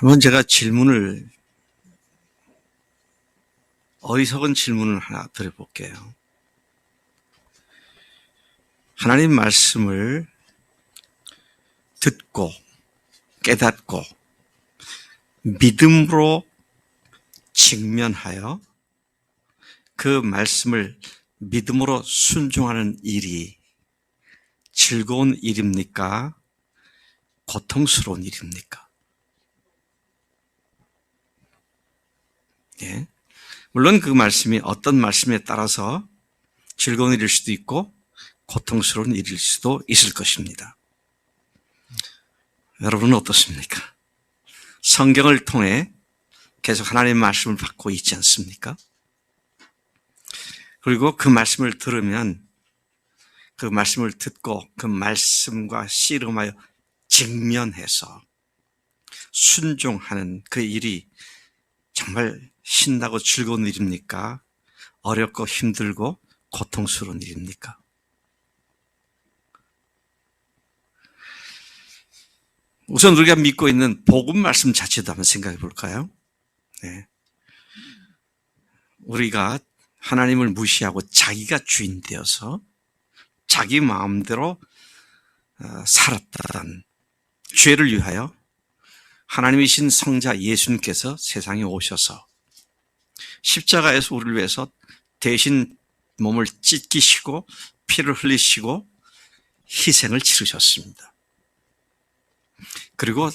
한번 제가 어리석은 질문을 하나 드려볼게요. 하나님 말씀을 듣고 깨닫고 믿음으로 직면하여 그 말씀을 믿음으로 순종하는 일이 즐거운 일입니까? 고통스러운 일입니까? 예. 물론 그 말씀이 어떤 말씀에 따라서 즐거운 일일 수도 있고 고통스러운 일일 수도 있을 것입니다. 여러분은 어떻습니까? 성경을 통해 계속 하나님의 말씀을 받고 있지 않습니까? 그리고 그 말씀을 들으면 그 말씀을 듣고 그 말씀과 씨름하여 직면해서 순종하는 그 일이 정말 신나고 즐거운 일입니까? 어렵고 힘들고 고통스러운 일입니까? 우선 우리가 믿고 있는 복음 말씀 자체도 한번 생각해 볼까요? 네. 우리가 하나님을 무시하고 자기가 주인 되어서 자기 마음대로 살았다는 죄를 위하여 하나님이신 성자 예수님께서 세상에 오셔서 십자가에서 우리를 위해서 대신 몸을 찢기시고 피를 흘리시고 희생을 치르셨습니다. 그리고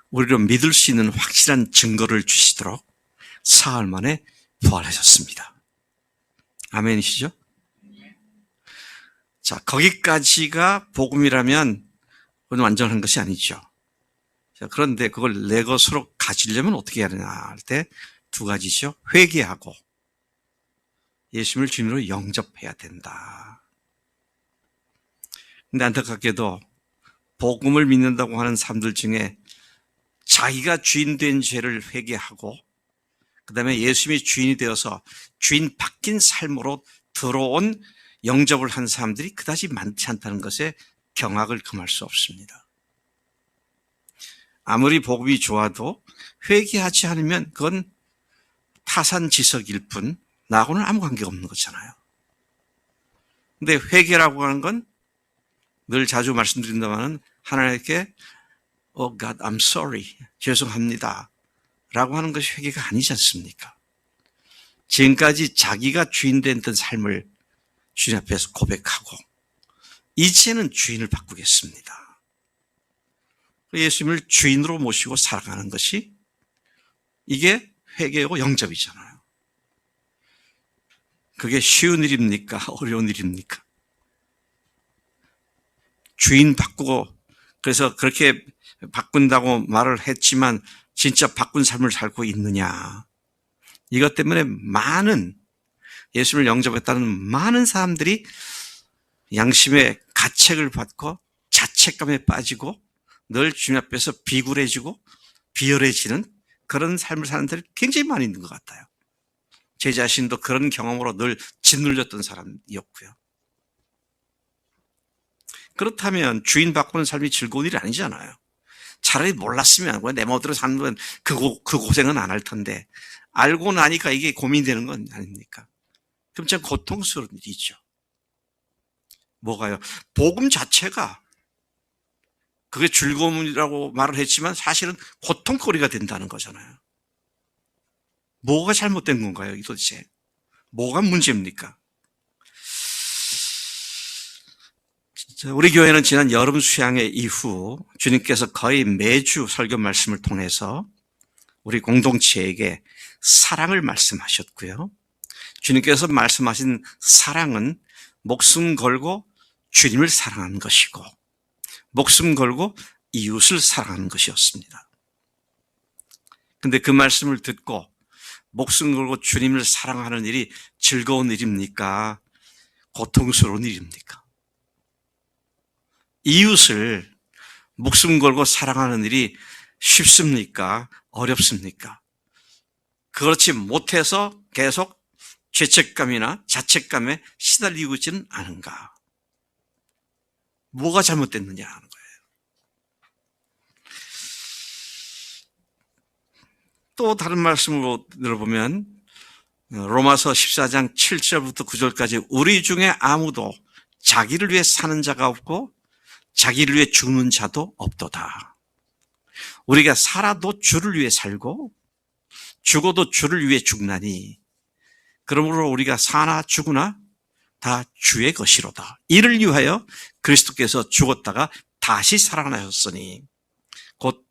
우리로 믿을 수 있는 확실한 증거를 주시도록 사흘 만에 부활하셨습니다. 아멘이시죠? 자, 거기까지가 복음이라면 그건 완전한 것이 아니죠. 자, 그런데 그걸 내 것으로 가지려면 어떻게 해야 되냐 할 때 두 가지죠. 회개하고 예수님을 주님으로 영접해야 된다. 근데 안타깝게도 복음을 믿는다고 하는 사람들 중에 자기가 주인 된 죄를 회개하고 그 다음에 예수님이 주인이 되어서 주인 바뀐 삶으로 들어온 영접을 한 사람들이 그다지 많지 않다는 것에 경악을 금할 수 없습니다. 아무리 복음이 좋아도 회개하지 않으면 그건 타산지석일 뿐 나하고는 아무 관계가 없는 거잖아요. 근데 회개라고 하는 건 늘 자주 말씀드린다마는 하나님께 Oh God, I'm sorry. 죄송합니다. 라고 하는 것이 회개가 아니지 않습니까? 지금까지 자기가 주인 됐던 삶을 주님 앞에서 고백하고 이제는 주인을 바꾸겠습니다. 예수님을 주인으로 모시고 살아가는 것이 이게 회개고 영접이잖아요. 그게 쉬운 일입니까? 어려운 일입니까? 주인 바꾸고 그래서 그렇게 바꾼다고 말을 했지만 진짜 바꾼 삶을 살고 있느냐. 이것 때문에 많은 예수님을 영접했다는 많은 사람들이 양심의 가책을 받고 자책감에 빠지고 늘 주님 앞에서 비굴해지고 비열해지는 그런 삶을 사는 사람들이 굉장히 많이 있는 것 같아요. 제 자신도 그런 경험으로 늘 짓눌렸던 사람이었고요. 그렇다면 주인 바꾸는 삶이 즐거운 일이 아니잖아요. 차라리 몰랐으면 내 멋대로 사는 건 그 고생은 안 할 텐데 알고 나니까 이게 고민되는 건 아닙니까? 그럼 참 고통스러운 일이죠. 뭐가요? 복음 자체가 그게 즐거움이라고 말을 했지만 사실은 고통거리가 된다는 거잖아요. 뭐가 잘못된 건가요? 도대체 뭐가 문제입니까? 우리 교회는 지난 여름 수양회 이후 주님께서 거의 매주 설교 말씀을 통해서 우리 공동체에게 사랑을 말씀하셨고요. 주님께서 말씀하신 사랑은 목숨 걸고 주님을 사랑하는 것이고 목숨 걸고 이웃을 사랑하는 것이었습니다. 근데 그 말씀을 듣고 목숨 걸고 주님을 사랑하는 일이 즐거운 일입니까? 고통스러운 일입니까? 이웃을 목숨 걸고 사랑하는 일이 쉽습니까? 어렵습니까? 그렇지 못해서 계속 죄책감이나 자책감에 시달리고 있지는 않은가? 뭐가 잘못됐느냐 하는 거예요. 또 다른 말씀으로 들어보면 로마서 14장 7절부터 9절까지 우리 중에 아무도 자기를 위해 사는 자가 없고 자기를 위해 죽는 자도 없도다. 우리가 살아도 주를 위해 살고 죽어도 주를 위해 죽나니 그러므로 우리가 사나 죽으나 다 주의 것이로다. 이를 위하여 그리스도께서 죽었다가 다시 살아나셨으니 곧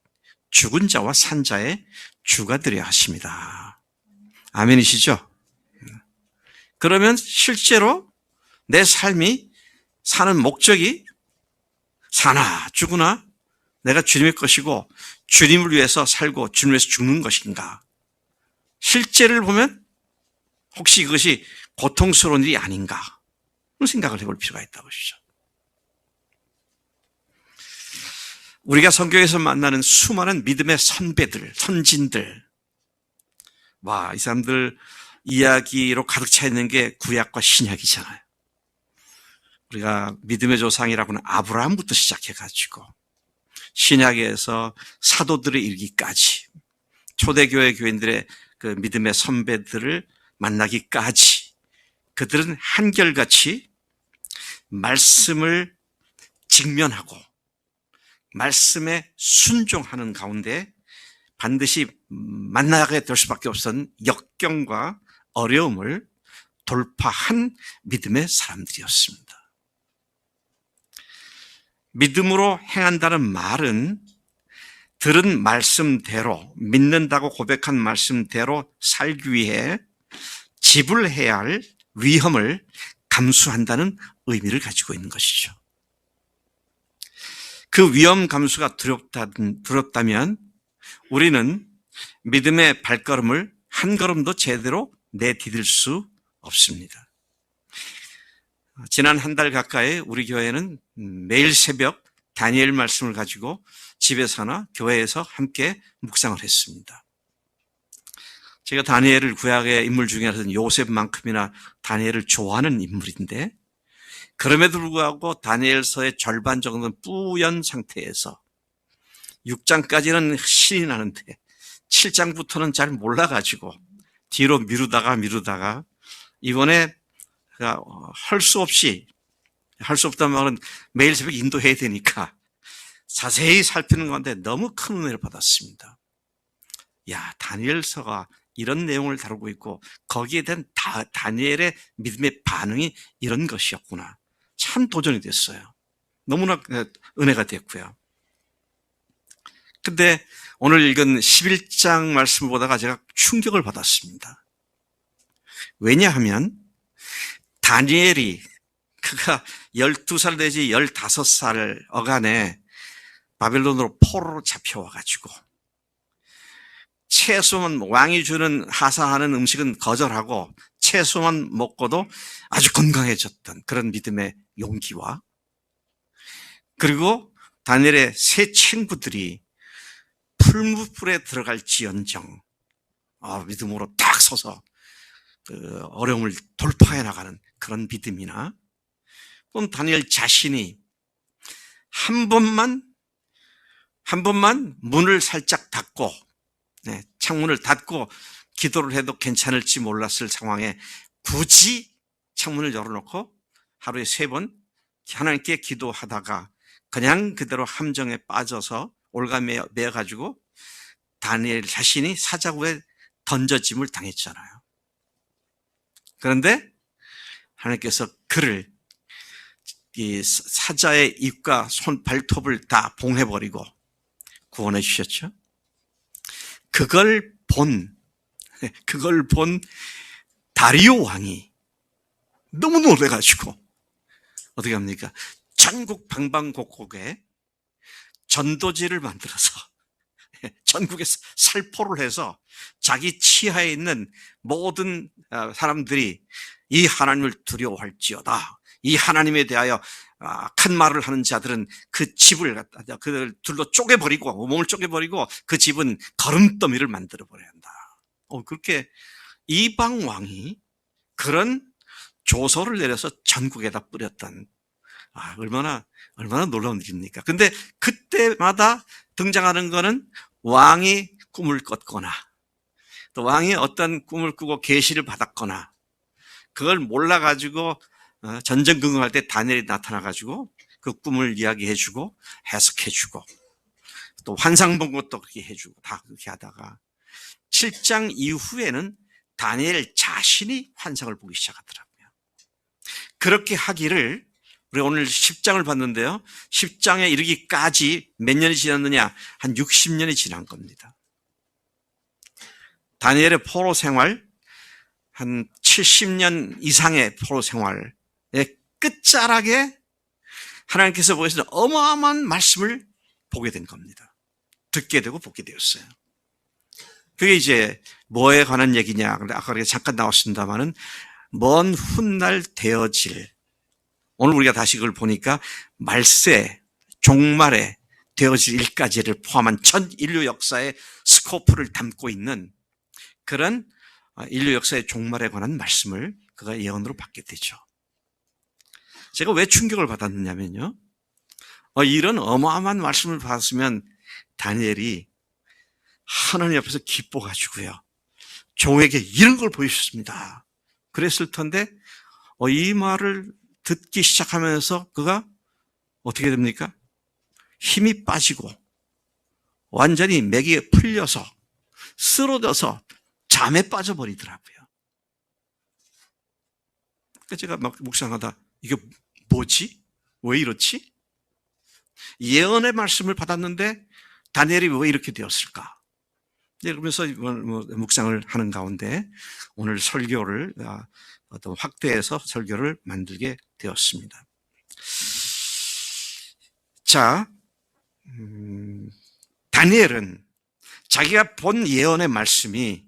죽은 자와 산 자의 주가 되려 하십니다. 아멘이시죠? 그러면 실제로 내 삶이 사는 목적이 사나 죽으나 내가 주님의 것이고 주님을 위해서 살고 주님을 위해서 죽는 것인가? 실제를 보면 혹시 이것이 고통스러운 일이 아닌가? 그런 생각을 해볼 필요가 있다고 하시죠. 우리가 성경에서 만나는 수많은 믿음의 선배들, 선진들, 이 사람들 이야기로 가득 차 있는 게 구약과 신약이잖아요. 우리가 믿음의 조상이라고는 아브라함부터 시작해가지고 신약에서 사도들의 일기까지 초대교회 교인들의 그 믿음의 선배들을 만나기까지 그들은 한결같이 말씀을 직면하고 말씀에 순종하는 가운데 반드시 만나게 될 수밖에 없었던 역경과 어려움을 돌파한 믿음의 사람들이었습니다. 믿음으로 행한다는 말은 들은 말씀대로, 믿는다고 고백한 말씀대로 살기 위해 지불해야 할 위험을 감수한다는 의미를 가지고 있는 것이죠. 그 위험 감수가 두렵다면 우리는 믿음의 발걸음을 한 걸음도 제대로 내디딜 수 없습니다. 지난 한 달 가까이 우리 교회는 매일 새벽 다니엘 말씀을 가지고 집에서나 교회에서 함께 묵상을 했습니다. 제가 다니엘을 구약의 인물 중에서는 요셉만큼이나 다니엘을 좋아하는 인물인데 그럼에도 불구하고 다니엘서의 절반 정도는 뿌연 상태에서 6장까지는 신이 나는데 7장부터는 잘 몰라가지고 뒤로 미루다가 이번에 할 수 없다는 말은 매일 새벽 인도해야 되니까 자세히 살피는 건데 너무 큰 은혜를 받았습니다. 다니엘서가 이런 내용을 다루고 있고 거기에 대한 다니엘의 믿음의 반응이 이런 것이었구나. 참 도전이 됐어요. 너무나 은혜가 됐고요. 근데 오늘 읽은 11장 말씀을 보다가 제가 충격을 받았습니다. 왜냐하면 다니엘이 그가 12살 내지 15살 어간에 바벨론으로 포로로 잡혀와가지고 채소만 왕이 주는 하사하는 음식은 거절하고 채소만 먹고도 아주 건강해졌던 그런 믿음의 용기와 그리고 다니엘의 세 친구들이 풀무불에 들어갈지언정 믿음으로 딱 서서 그 어려움을 돌파해 나가는 그런 믿음이나 또는 다니엘 자신이 한 번만 문을 살짝 닫고 창문을 닫고 기도를 해도 괜찮을지 몰랐을 상황에 굳이 창문을 열어놓고 하루에 3번 하나님께 기도하다가 그냥 그대로 함정에 빠져서 올가매어가지고 다니엘 자신이 사자굴에 던져짐을 당했잖아요. 그런데 하나님께서 그를 이 사자의 입과 손 발톱을 다 봉해버리고 구원해 주셨죠. 그걸 본 다리오 왕이 너무 놀래가지고 어떻게 합니까? 전국 방방곡곡에 전도지를 만들어서 전국에 살포를 해서 자기 치하에 있는 모든 사람들이 이 하나님을 두려워할지어다. 이 하나님에 대하여 큰 말을 하는 자들은 그 집을 그들 둘로 쪼개버리고 몸을 쪼개버리고 그 집은 거름더미를 만들어버려야 한다. 그렇게 이방 왕이 그런 조서를 내려서 전국에다 뿌렸던 얼마나 놀라운 일입니까? 근데 그때마다 등장하는 거는 왕이 꿈을 꿨거나 또 왕이 어떤 꿈을 꾸고 계시를 받았거나 그걸 몰라가지고 전전긍긍할 때 다니엘이 나타나가지고 그 꿈을 이야기해주고 해석해주고 또 환상 본 것도 그렇게 해주고 다 그렇게 하다가 7장 이후에는 다니엘 자신이 환상을 보기 시작하더라고요. 그렇게 하기를 우리 오늘 10장을 봤는데요. 10장에 이르기까지 몇 년이 지났느냐? 한 60년이 지난 겁니다. 다니엘의 포로 생활, 한 70년 이상의 포로 생활의 끝자락에 하나님께서 보여주신 어마어마한 말씀을 보게 된 겁니다. 듣게 되고 보게 되었어요. 그게 이제 뭐에 관한 얘기냐? 근데 아까 잠깐 나왔습니다만은 먼 훗날 되어질, 오늘 우리가 다시 그걸 보니까 말세, 종말에 되어질 일까지를 포함한 전 인류 역사의 스코프를 담고 있는 그런 인류 역사의 종말에 관한 말씀을 그가 예언으로 받게 되죠. 제가 왜 충격을 받았느냐면요. 이런 어마어마한 말씀을 받았으면 다니엘이 하나님 앞에서 기뻐가지고요. 종에게 이런 걸 보여주셨습니다. 그랬을 텐데 이 말을 듣기 시작하면서 그가 어떻게 됩니까? 힘이 빠지고 완전히 맥이 풀려서 쓰러져서 잠에 빠져버리더라고요. 그러니까 제가 막 묵상하다 이게 뭐지? 왜 이렇지? 예언의 말씀을 받았는데 다니엘이 왜 이렇게 되었을까? 그러면서 묵상을 하는 가운데 오늘 설교를 어떤 확대해서 설교를 만들게 되었습니다. 자, 다니엘은 자기가 본 예언의 말씀이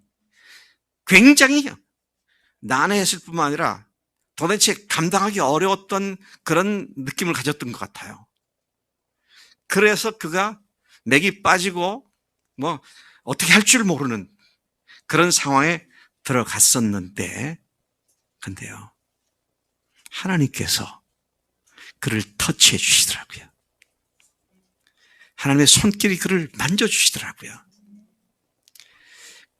굉장히 난해했을 뿐만 아니라 도대체 감당하기 어려웠던 그런 느낌을 가졌던 것 같아요. 그래서 그가 맥이 빠지고 어떻게 할 줄 모르는 그런 상황에 들어갔었는데, 근데요, 하나님께서 그를 터치해 주시더라고요. 하나님의 손길이 그를 만져주시더라고요.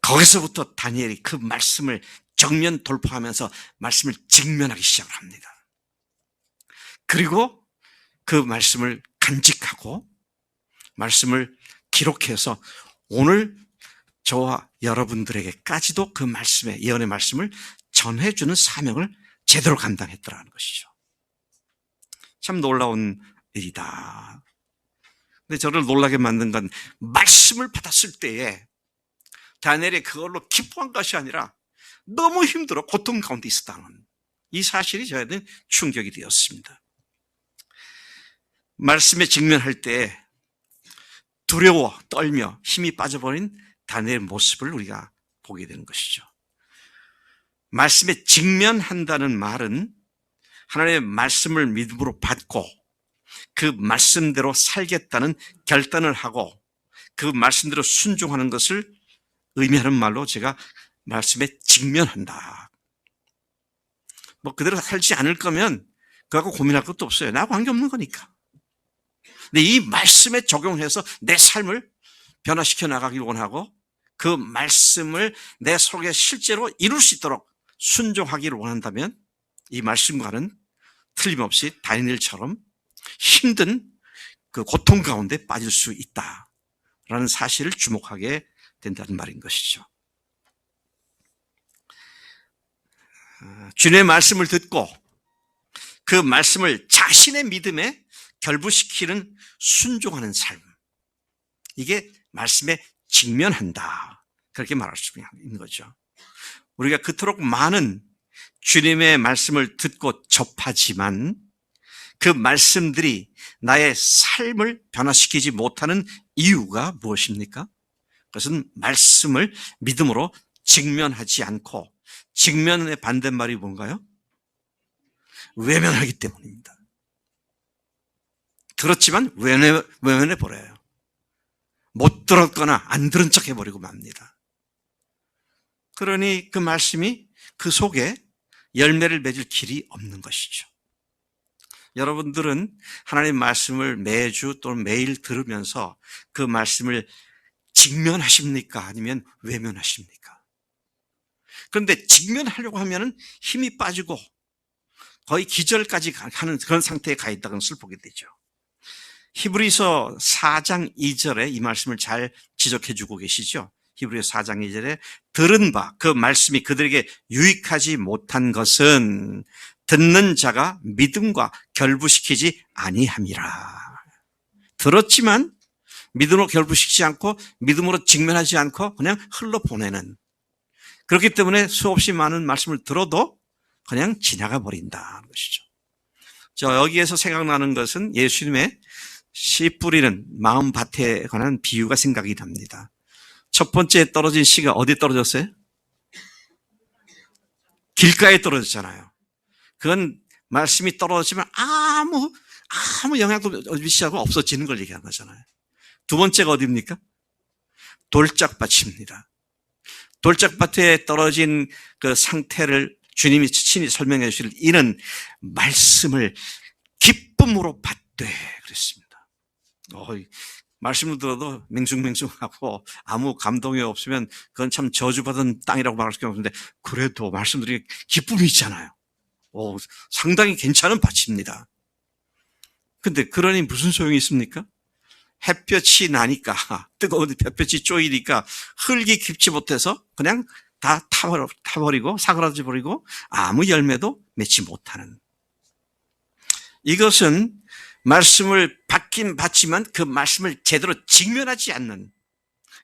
거기서부터 다니엘이 그 말씀을 정면 돌파하면서 말씀을 직면하기 시작을 합니다. 그리고 그 말씀을 간직하고 말씀을 기록해서 오늘 저와 여러분들에게까지도 그 말씀의 예언의 말씀을 전해주는 사명을 제대로 감당했더라는 것이죠. 참 놀라운 일이다. 근데 저를 놀라게 만든 건 말씀을 받았을 때에 다니엘이 그걸로 기뻐한 것이 아니라 너무 힘들어 고통 가운데 있었다는 이 사실이 저에게는 충격이 되었습니다. 말씀에 직면할 때 두려워 떨며 힘이 빠져버린 다니엘의 모습을 우리가 보게 되는 것이죠. 말씀에 직면한다는 말은 하나님의 말씀을 믿음으로 받고 그 말씀대로 살겠다는 결단을 하고 그 말씀대로 순종하는 것을 의미하는 말로 제가 말씀에 직면한다. 그대로 살지 않을 거면 그하고 고민할 것도 없어요. 나 관계없는 거니까. 근데 이 말씀에 적용해서 내 삶을 변화시켜 나가길 원하고 그 말씀을 내 속에 실제로 이룰 수 있도록 순종하기를 원한다면 이 말씀과는 틀림없이 다니엘처럼 힘든 그 고통 가운데 빠질 수 있다라는 사실을 주목하게 된다는 말인 것이죠. 주님의 말씀을 듣고 그 말씀을 자신의 믿음에 결부시키는 순종하는 삶. 이게 말씀에 직면한다. 그렇게 말할 수 있는 거죠. 우리가 그토록 많은 주님의 말씀을 듣고 접하지만 그 말씀들이 나의 삶을 변화시키지 못하는 이유가 무엇입니까? 그것은 말씀을 믿음으로 직면하지 않고 직면의 반대말이 뭔가요? 외면하기 때문입니다. 들었지만 외면해버려요. 못 들었거나 안 들은 척 해버리고 맙니다. 그러니 그 말씀이 그 속에 열매를 맺을 길이 없는 것이죠. 여러분들은 하나님의 말씀을 매주 또는 매일 들으면서 그 말씀을 직면하십니까? 아니면 외면하십니까? 그런데 직면하려고 하면은 힘이 빠지고 거의 기절까지 하는 그런 상태에 가 있다는 것을 보게 되죠. 히브리서 4장 2절에 이 말씀을 잘 지적해 주고 계시죠. 히브리서 4장 2절에 들은 바, 그 말씀이 그들에게 유익하지 못한 것은 듣는 자가 믿음과 결부시키지 아니함이라. 들었지만 믿음으로 결부시키지 않고 믿음으로 직면하지 않고 그냥 흘러보내는, 그렇기 때문에 수없이 많은 말씀을 들어도 그냥 지나가 버린다는 것이죠. 여기에서 생각나는 것은 예수님의 씨 뿌리는 마음밭에 관한 비유가 생각이 납니다. 첫 번째 떨어진 씨가 어디 떨어졌어요? 길가에 떨어졌잖아요. 그건 말씀이 떨어지면 아무 영향도 미치지 않고 없어지는 걸 얘기하는 거잖아요. 두 번째가 어디입니까? 돌짝밭입니다. 돌짝밭에 떨어진 그 상태를 주님이 친히 설명해 주실 이는 말씀을 기쁨으로 받되 그랬습니다. 말씀을 들어도 맹숭맹숭하고 아무 감동이 없으면 그건 참 저주받은 땅이라고 말할 수가 없는데, 그래도 말씀들이 기쁨이 있잖아요. 상당히 괜찮은 밭입니다. 근데 그러니 무슨 소용이 있습니까? 햇볕이 나니까, 뜨거운 햇볕이 쪼이니까 흙이 깊지 못해서 그냥 다 타버리고 사그라져 버리고 아무 열매도 맺지 못하는, 이것은 말씀을 받긴 받지만 그 말씀을 제대로 직면하지 않는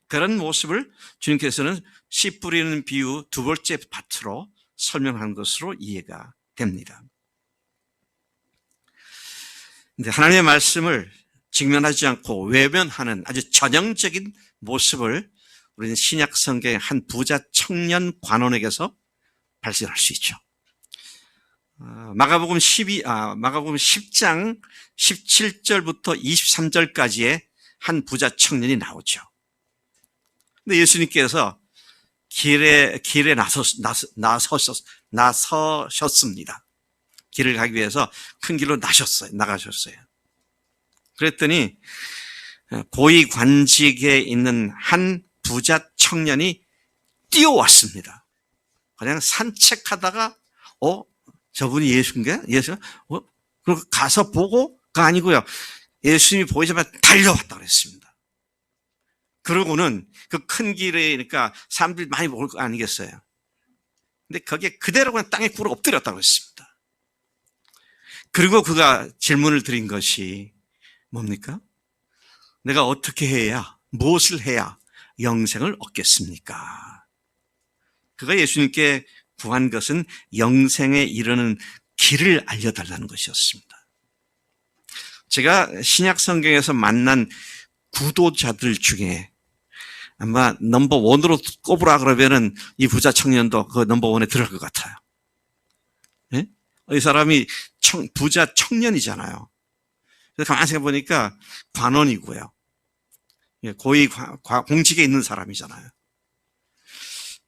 그런 모습을 주님께서는 씨 뿌리는 비유 두 번째 밭으로 설명한 것으로 이해가 됩니다. 근데 하나님의 말씀을 직면하지 않고 외면하는 아주 전형적인 모습을 우리는 신약 성경의 한 부자 청년 관원에게서 발견할 수 있죠. 마가복음 10장 17절부터 23절까지의 한 부자 청년이 나오죠. 근데 예수님께서 길에 나서셨습니다. 길을 가기 위해서 큰 길로 나가셨어요. 그랬더니 고위 관직에 있는 한 부자 청년이 뛰어왔습니다. 그냥 산책하다가 저분이 예수인가? 그리고 가서 보고가 아니고요. 예수님이 보이자마자 달려왔다 그랬습니다. 그러고는 그 큰 길이니까 사람들이 많이 올 거 아니겠어요? 근데 거기에 그대로 그냥 땅에 꿇어 엎드렸다고 했습니다. 그리고 그가 질문을 드린 것이 뭡니까? 내가 어떻게 해야, 무엇을 해야 영생을 얻겠습니까? 그가 예수님께 구한 것은 영생에 이르는 길을 알려달라는 것이었습니다. 제가 신약 성경에서 만난 구도자들 중에 아마 넘버원으로 꼽으라 그러면은 이 부자 청년도 그 넘버원에 들어갈 것 같아요. 예? 이 사람이 부자 청년이잖아요. 그래서 가만히 생각해 보니까 관원이고요. 고위 공직에 있는 사람이잖아요.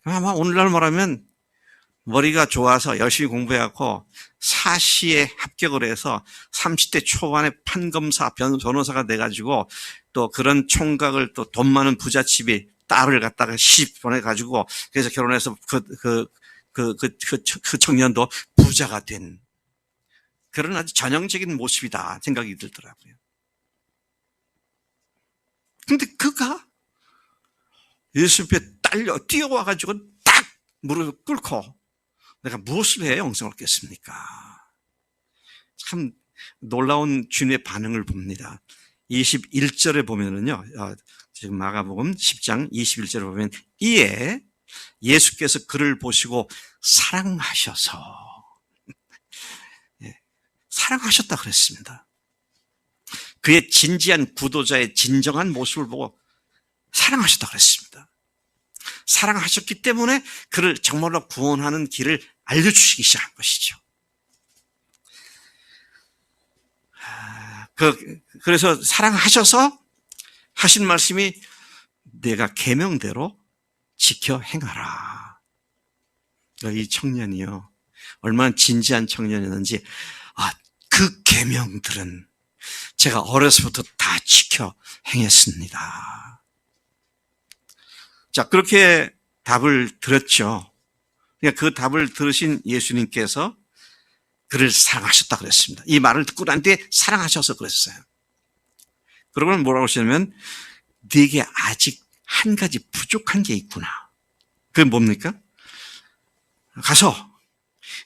아마 오늘날 말하면 머리가 좋아서 열심히 공부해갖고 사시에 합격을 해서 30대 초반에 판검사, 변호사가 돼가지고 또 그런 총각을 또 돈 많은 부잣집에 딸을 갖다가 시집 보내가지고 그래서 결혼해서 그 청년도 부자가 된 그런 아주 전형적인 모습이다 생각이 들더라고요. 근데 그가 예수 앞에 뛰어와가지고 딱 무릎을 꿇고 내가 무엇을 해야 영생을 얻겠습니까? 참 놀라운 주님의 반응을 봅니다. 21절에 보면은요, 지금 마가복음 10장 21절에 보면 이에 예수께서 그를 보시고 사랑하셔서 사랑하셨다 그랬습니다. 그의 진지한 구도자의 진정한 모습을 보고 사랑하셨다 그랬습니다. 사랑하셨기 때문에 그를 정말로 구원하는 길을 알려주시기 시작한 것이죠. 그래서 사랑하셔서 하신 말씀이 내가 계명대로 지켜 행하라. 이 청년이요, 얼마나 진지한 청년이었는지, 그 계명들은 제가 어려서부터 다 지켜 행했습니다. 자, 그렇게 답을 드렸죠. 그러니까 그 답을 들으신 예수님께서 그를 사랑하셨다 그랬습니다. 이 말을 듣고 난 뒤에 사랑하셔서 그랬어요. 그러고는 뭐라고 하시냐면 네게 아직 한 가지 부족한 게 있구나. 그게 뭡니까? 가서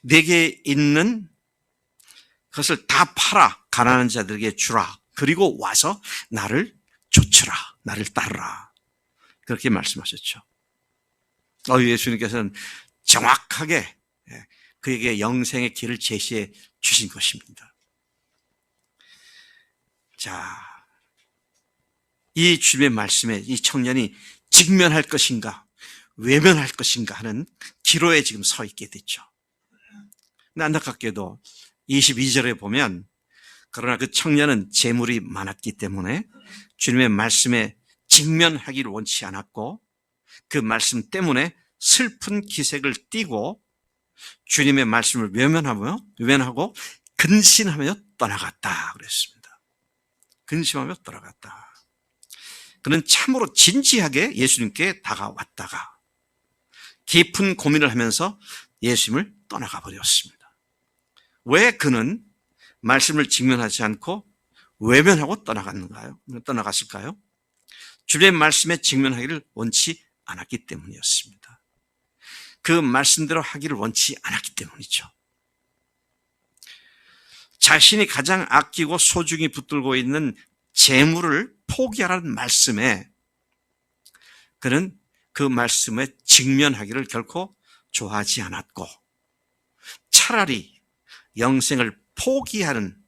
네게 있는 것을 다 팔아 가난한 자들에게 주라. 그리고 와서 나를 좇으라. 나를 따르라. 그렇게 말씀하셨죠. 예수님께서는 정확하게 그에게 영생의 길을 제시해 주신 것입니다. 자, 이 주님의 말씀에 이 청년이 직면할 것인가 외면할 것인가 하는 기로에 지금 서 있게 됐죠. 근데 안타깝게도 22절에 보면 그러나 그 청년은 재물이 많았기 때문에 주님의 말씀에 직면하기를 원치 않았고 그 말씀 때문에 슬픈 기색을 띠고 주님의 말씀을 외면하고 근신하며 떠나갔다 그랬습니다. 근심하며 떠나갔다. 그는 참으로 진지하게 예수님께 다가왔다가 깊은 고민을 하면서 예수님을 떠나가 버렸습니다. 왜 그는 말씀을 직면하지 않고 외면하고 떠나갔을까요? 주님의 말씀에 직면하기를 원치 않았기 때문이었습니다. 그 말씀대로 하기를 원치 않았기 때문이죠. 자신이 가장 아끼고 소중히 붙들고 있는 재물을 포기하라는 말씀에 그는 그 말씀에 직면하기를 결코 좋아하지 않았고 차라리 영생을 포기하는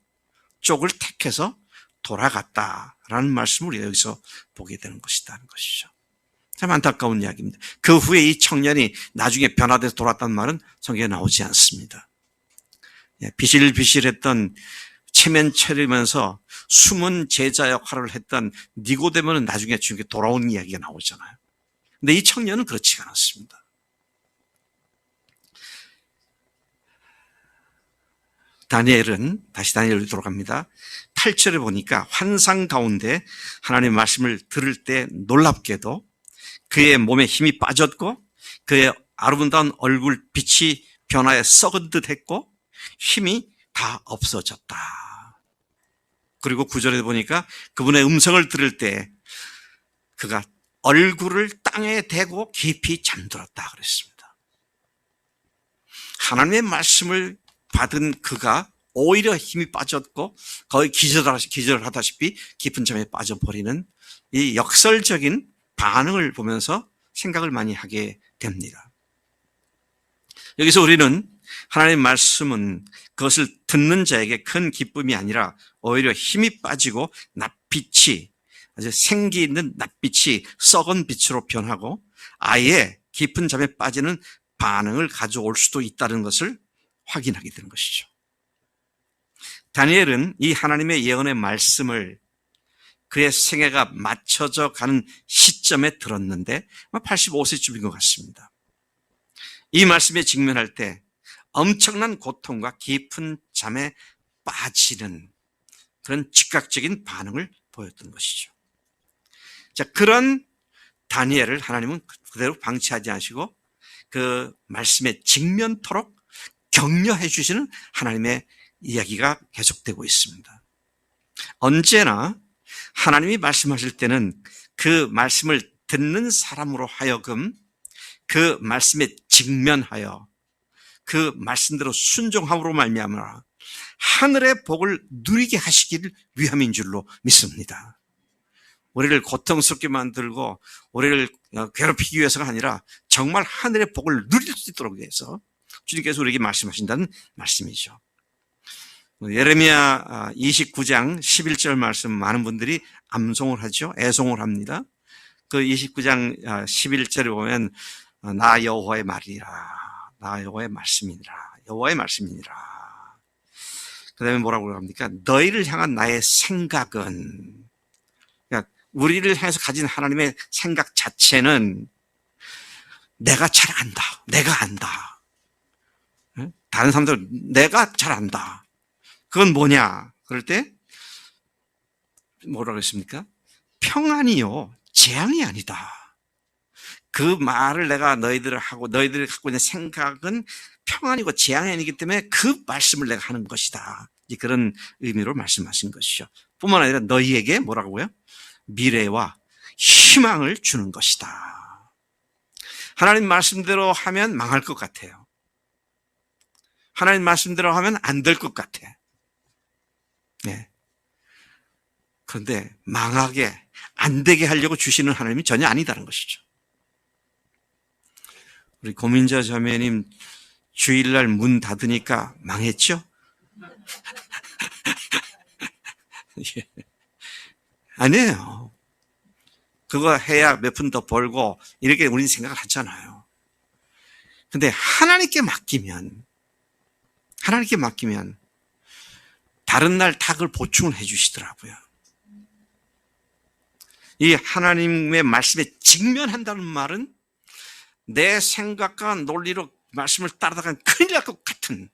쪽을 택해서 돌아갔다라는 말씀을 여기서 보게 되는 것이라는 것이죠. 참 안타까운 이야기입니다. 그 후에 이 청년이 나중에 변화돼서 돌아왔다는 말은 성경에 나오지 않습니다. 비실비실했던 체면 차리면서 숨은 제자 역할을 했던 니고데모는 나중에 주님께 돌아온 이야기가 나오잖아요. 근데 이 청년은 그렇지가 않았습니다. 다시 다니엘로 돌아갑니다. 8절에 보니까 환상 가운데 하나님의 말씀을 들을 때 놀랍게도 그의 몸에 힘이 빠졌고 그의 아름다운 얼굴 빛이 변화에 썩은 듯 했고 힘이 다 없어졌다. 그리고 9절에 보니까 그분의 음성을 들을 때 그가 얼굴을 땅에 대고 깊이 잠들었다 그랬습니다. 하나님의 말씀을 받은 그가 오히려 힘이 빠졌고 거의 기절하다시피 깊은 잠에 빠져버리는 이 역설적인 반응을 보면서 생각을 많이 하게 됩니다. 여기서 우리는 하나님의 말씀은 그것을 듣는 자에게 큰 기쁨이 아니라 오히려 힘이 빠지고 낯빛이 아주 생기 있는 낯빛이 썩은 빛으로 변하고 아예 깊은 잠에 빠지는 반응을 가져올 수도 있다는 것을 확인하게 되는 것이죠. 다니엘은 이 하나님의 예언의 말씀을 그의 생애가 맞춰져 가는 시점에 들었는데 85세쯤인 것 같습니다. 이 말씀에 직면할 때 엄청난 고통과 깊은 잠에 빠지는 그런 즉각적인 반응을 보였던 것이죠. 자, 그런 다니엘을 하나님은 그대로 방치하지 않으시고 그 말씀에 직면토록 격려해 주시는 하나님의 이야기가 계속되고 있습니다. 언제나 하나님이 말씀하실 때는 그 말씀을 듣는 사람으로 하여금 그 말씀에 직면하여 그 말씀대로 순종함으로 말미암아 하늘의 복을 누리게 하시기를 위함인 줄로 믿습니다. 우리를 고통스럽게 만들고 우리를 괴롭히기 위해서가 아니라 정말 하늘의 복을 누릴 수 있도록 위해서 주님께서 우리에게 말씀하신다는 말씀이죠. 예레미야 29장 11절 말씀 많은 분들이 암송을 하죠. 애송을 합니다. 그 29장 11절에 보면 나 여호와의 말이라, 나 여호와의 말씀이니라, 여호와의 말씀이니라. 그 다음에 뭐라고 합니까? 너희를 향한 나의 생각은, 그러니까 우리를 향해서 가진 하나님의 생각 자체는 내가 잘 안다, 내가 안다. 다른 사람들은 내가 잘 안다. 그건 뭐냐? 그럴 때 뭐라고 했습니까? 평안이요, 재앙이 아니다. 그 말을 내가 너희들하고 너희들이 갖고 있는 생각은 평안이고 재앙이 아니기 때문에 그 말씀을 내가 하는 것이다. 그런 의미로 말씀하신 것이죠. 뿐만 아니라 너희에게 뭐라고요? 미래와 희망을 주는 것이다. 하나님 말씀대로 하면 망할 것 같아요. 하나님 말씀대로 하면 안 될 것 같아. 네. 그런데 망하게, 안 되게 하려고 주시는 하나님이 전혀 아니다는 것이죠. 우리 고민자 자매님 주일날 문 닫으니까 망했죠? 예. 아니에요. 그거 해야 몇 푼 더 벌고 이렇게 우리는 생각을 하잖아요. 근데 하나님께 맡기면 다른 날 다 그걸 보충을 해 주시더라고요. 이 하나님의 말씀에 직면한다는 말은 내 생각과 논리로 말씀을 따라다가면 큰일 날 것 같은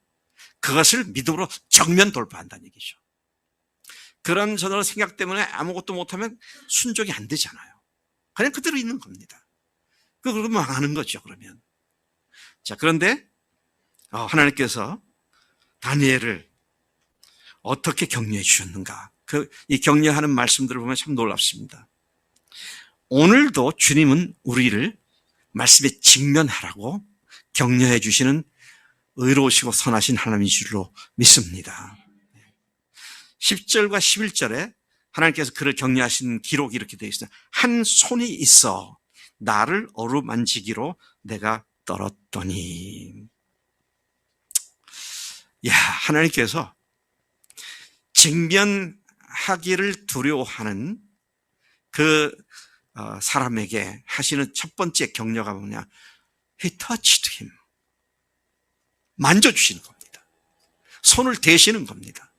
그것을 믿음으로 정면 돌파한다는 얘기죠. 그런 저런 생각 때문에 아무것도 못하면 순종이 안 되잖아요. 그냥 그대로 있는 겁니다. 그러면 망하는 거죠, 그러면. 자, 그런데 하나님께서 다니엘을 어떻게 격려해 주셨는가? 이 격려하는 말씀들을 보면 참 놀랍습니다. 오늘도 주님은 우리를 말씀에 직면하라고 격려해 주시는 의로우시고 선하신 하나님인 줄로 믿습니다. 10절과 11절에 하나님께서 그를 격려하신 기록이 이렇게 되어 있어요. 한 손이 있어 나를 어루만지기로 내가 떨었더니. 하나님께서 직면하기를 두려워하는 그 사람에게 하시는 첫 번째 격려가 뭐냐? He touched him. 만져주시는 겁니다. 손을 대시는 겁니다.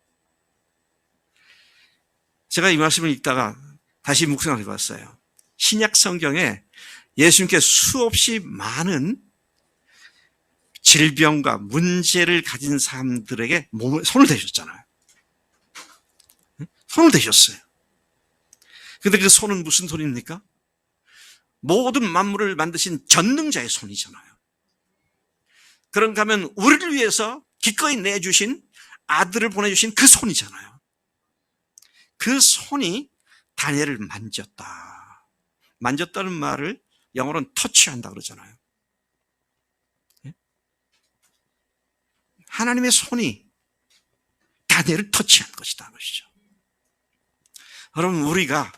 제가 이 말씀을 읽다가 다시 묵상해 봤어요. 신약 성경에 예수님께 수없이 많은 질병과 문제를 가진 사람들에게 손을 대셨잖아요. 손을 대셨어요. 근데 그 손은 무슨 손입니까? 모든 만물을 만드신 전능자의 손이잖아요. 그런가 하면 우리를 위해서 기꺼이 내주신 아들을 보내주신 그 손이잖아요. 그 손이 다니엘을 만졌다. 만졌다는 말을 영어로는 터치한다 그러잖아요. 하나님의 손이 다니엘을 터치한 것이다 것이죠. 여러분, 우리가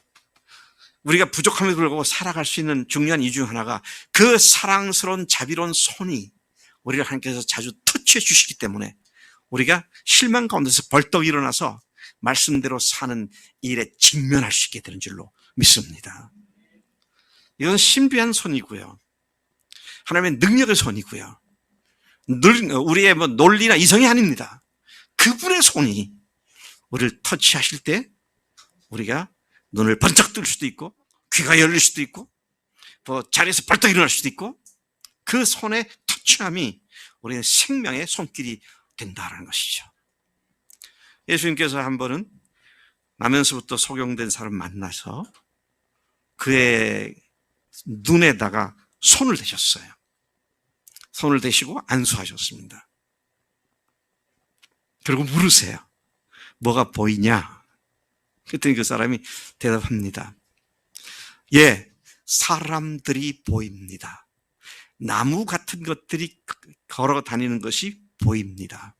부족함에도 불구하고 살아갈 수 있는 중요한 이유 중 하나가 그 사랑스러운 자비로운 손이 우리를 하나님께서 자주 터치해 주시기 때문에 우리가 실망 가운데서 벌떡 일어나서 말씀대로 사는 일에 직면할 수 있게 되는 줄로 믿습니다. 이건 신비한 손이고요. 하나님의 능력의 손이고요. 우리의 논리나 이성이 아닙니다. 그분의 손이 우리를 터치하실 때 우리가 눈을 번쩍 뜰 수도 있고 귀가 열릴 수도 있고 자리에서 벌떡 일어날 수도 있고 그 손의 터치함이 우리의 생명의 손길이 된다는 것이죠. 예수님께서 한 번은 나면서부터 소경된 사람 만나서 그의 눈에다가 손을 대셨어요. 손을 대시고 안수하셨습니다. 그리고 물으세요. 뭐가 보이냐? 그랬더니 그 사람이 대답합니다. 예, 사람들이 보입니다. 나무 같은 것들이 걸어 다니는 것이 보입니다.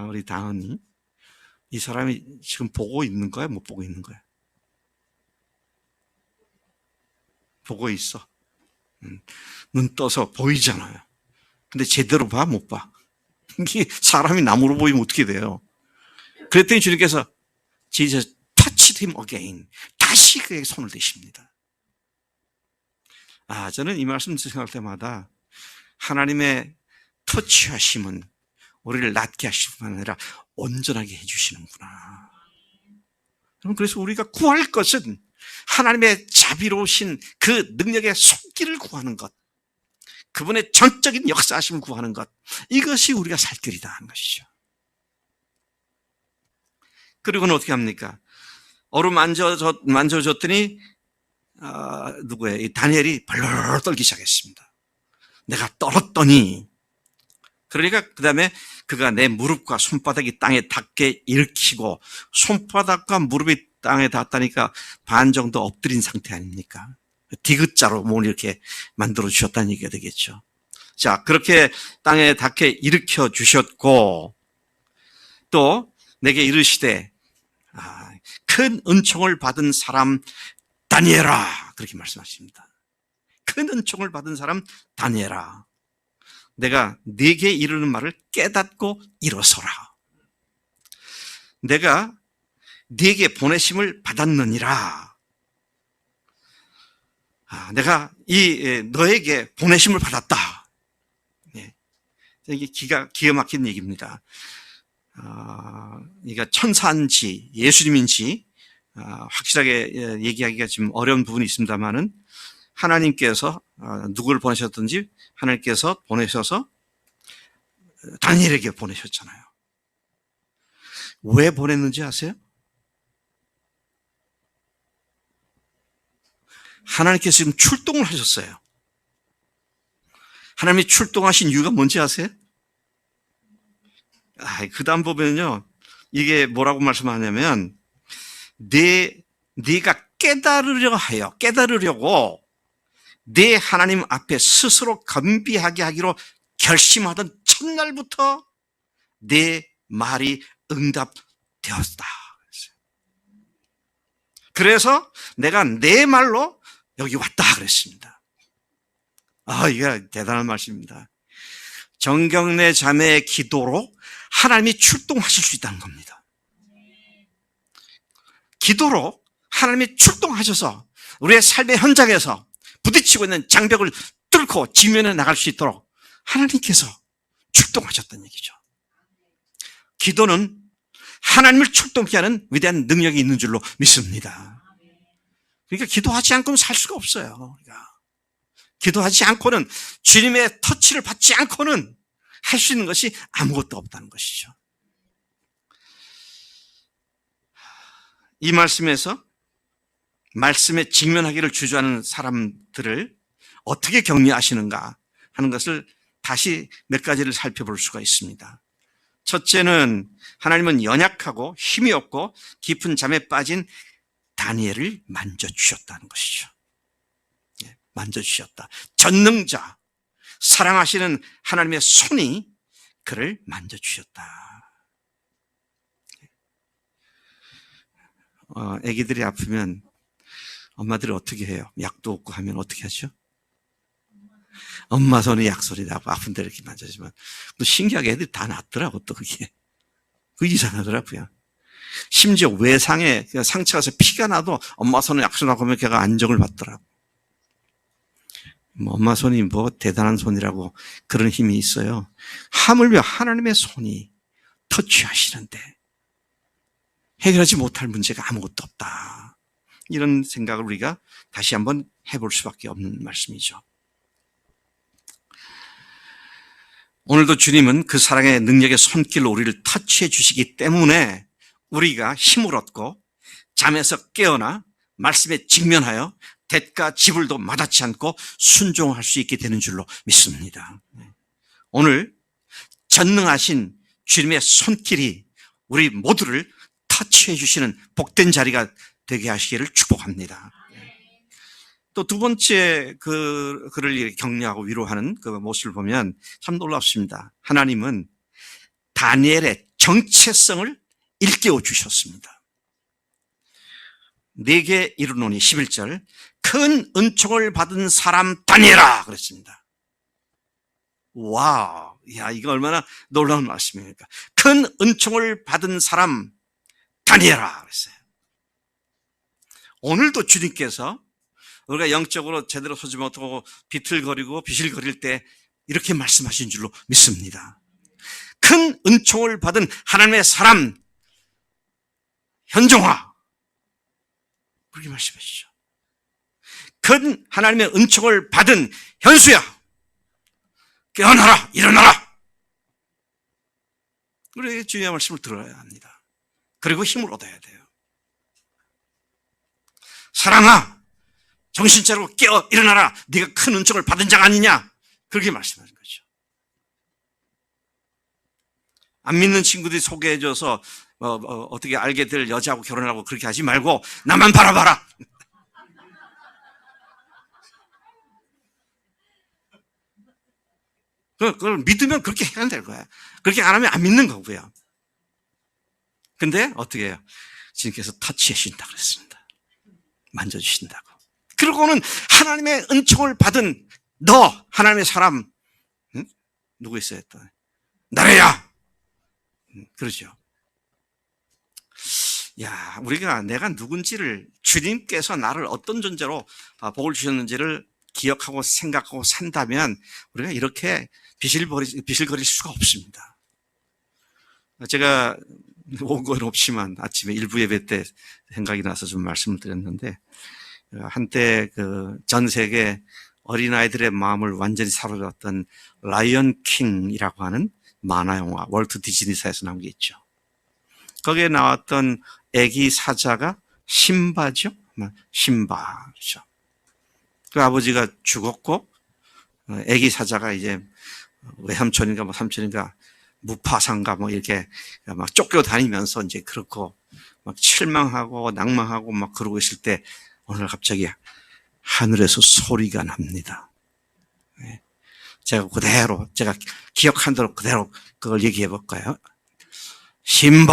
우리 다은이, 이 사람이 지금 보고 있는 거야? 못 보고 있는 거야? 보고 있어. 눈 떠서 보이잖아요. 근데 제대로 봐? 못 봐? 이게 사람이 나무로 보이면 어떻게 돼요? 그랬더니 주님께서 Jesus touched him again. 다시 그에게 손을 대십니다. 저는 이 말씀 생각할 때마다 하나님의 터치하심은 우리를 낫게 하실 뿐만 아니라 온전하게 해주시는구나. 그래서 우리가 구할 것은 하나님의 자비로우신 그 능력의 손길을 구하는 것, 그분의 전적인 역사하심을 구하는 것, 이것이 우리가 살 길이다 하는 것이죠. 그리고는 어떻게 합니까? 어루 만져줬더니 이 다니엘이 벌벌 떨기 시작했습니다. 내가 떨었더니, 그러니까 그 다음에 그가 내 무릎과 손바닥이 땅에 닿게 일으키고, 손바닥과 무릎이 땅에 닿았다니까 반 정도 엎드린 상태 아닙니까? 디귿자로 몸을 이렇게 만들어 주셨다는 얘기가 되겠죠. 자, 그렇게 땅에 닿게 일으켜 주셨고, 또 내게 이르시되 큰 은총을 받은 사람 다니엘아, 그렇게 말씀하십니다. 큰 은총을 받은 사람 다니엘아, 내가 네게 이르는 말을 깨닫고 일어서라. 내가 네게 보내심을 받았느니라. 내가 너에게 보내심을 받았다. 이게 기가 막힌 얘기입니다. 그러니까 천사인지 예수님인지 확실하게 얘기하기가 좀 어려운 부분이 있습니다만은, 하나님께서 누구를 보내셨든지 하나님께서 보내셔서 다니엘에게 보내셨잖아요. 왜 보냈는지 아세요? 하나님께서 지금 출동을 하셨어요. 하나님이 출동하신 이유가 뭔지 아세요? 그 다음 보면요, 이게 뭐라고 말씀하냐면, 네가 깨달으려고 네 하나님 앞에 스스로 겸비하게 하기로 결심하던 첫날부터 내 말이 응답되었다. 그래서 내가 내 말로 여기 왔다 그랬습니다. 이게 대단한 말씀입니다. 정경래 자매의 기도로 하나님이 출동하실 수 있다는 겁니다. 기도로 하나님이 출동하셔서 우리의 삶의 현장에서 부딪히고 있는 장벽을 뚫고 지면에 나갈 수 있도록 하나님께서 출동하셨다는 얘기죠. 기도는 하나님을 출동케 하는 위대한 능력이 있는 줄로 믿습니다. 그러니까 기도하지 않고는 살 수가 없어요. 기도하지 않고는, 주님의 터치를 받지 않고는 할 수 있는 것이 아무것도 없다는 것이죠. 이 말씀에서 말씀에 직면하기를 주저하는 사람들을 어떻게 격려하시는가 하는 것을 다시 몇 가지를 살펴볼 수가 있습니다. 첫째는, 하나님은 연약하고 힘이 없고 깊은 잠에 빠진 다니엘을 만져주셨다는 것이죠. 만져주셨다. 전능자, 사랑하시는 하나님의 손이 그를 만져주셨다. 아기들이 아프면 엄마들이 어떻게 해요? 약도 없고 하면 어떻게 하죠? 엄마 손이 약소리 나고 아픈 데를 이렇게 만져주면, 또 신기하게 애들이 다 낫더라고, 또 그게. 그게 이상하더라고요. 심지어 외상에 상처가서 피가 나도 엄마 손에 약소리 나고 하면 걔가 안정을 받더라고. 엄마 손이 대단한 손이라고 그런 힘이 있어요. 하물며 하나님의 손이 터치하시는데 해결하지 못할 문제가 아무것도 없다. 이런 생각을 우리가 다시 한번 해볼 수밖에 없는 말씀이죠. 오늘도 주님은 그 사랑의 능력의 손길로 우리를 터치해 주시기 때문에 우리가 힘을 얻고 잠에서 깨어나 말씀에 직면하여 대가 지불도 마다치 않고 순종할 수 있게 되는 줄로 믿습니다. 오늘 전능하신 주님의 손길이 우리 모두를 터치해 주시는 복된 자리가 되게 하시기를 축복합니다. 또 두 번째 그를 격려하고 위로하는 그 모습을 보면 참 놀랍습니다. 하나님은 다니엘의 정체성을 일깨워 주셨습니다. 네게 이르노니 11절, 큰 은총을 받은 사람 다니엘아 그랬습니다. 와, 이거 얼마나 놀라운 말씀입니까? 큰 은총을 받은 사람 다니엘아 그랬어요. 오늘도 주님께서 우리가 영적으로 제대로 서지 못하고 비틀거리고 비실거릴 때 이렇게 말씀하신 줄로 믿습니다. 큰 은총을 받은 하나님의 사람 현종아, 그렇게 말씀하시죠. 큰 하나님의 은총을 받은 현수야, 깨어나라, 일어나라. 우리 주님의 말씀을 들어야 합니다. 그리고 힘을 얻어야 돼요. 사랑아, 정신 차리고 깨어 일어나라. 네가 큰 은총을 받은 자가 아니냐. 그렇게 말씀하는 거죠. 안 믿는 친구들이 소개해줘서 어떻게 알게 될 여자하고 결혼하고 그렇게 하지 말고 나만 바라봐라. 그걸 믿으면 그렇게 해야 될 거야. 그렇게 안 하면 안 믿는 거고요. 근데 어떻게 해요? 주님께서 터치해 주신다 그랬습니다. 만져주신다고. 그리고는 하나님의 은총을 받은 너, 하나님의 사람, 응? 누구 있어요? 또 나래야. 그러죠. 야, 우리가 내가 누군지를, 주님께서 나를 어떤 존재로 복을 주셨는지를 기억하고 생각하고 산다면 우리가 이렇게 비실거릴 수가 없습니다. 제가 온 건 없지만 아침에 일부 예배 때 생각이 나서 좀 말씀을 드렸는데, 한때 전 세계 어린아이들의 마음을 완전히 사로잡았던 라이언 킹이라고 하는 만화 영화, 월트 디즈니사에서 나온 게 있죠. 거기에 나왔던 애기 사자가 심바죠? 심바죠. 그 아버지가 죽었고, 애기 사자가 이제 외삼촌인가 뭐 삼촌인가 무파산가 뭐 이렇게 막 쫓겨 다니면서 이제 그렇고 막 실망하고 낭망하고 막 그러고 있을 때 오늘 갑자기 하늘에서 소리가 납니다. 제가 그대로, 제가 기억한 대로 그대로 그걸 얘기해 볼까요? 심바,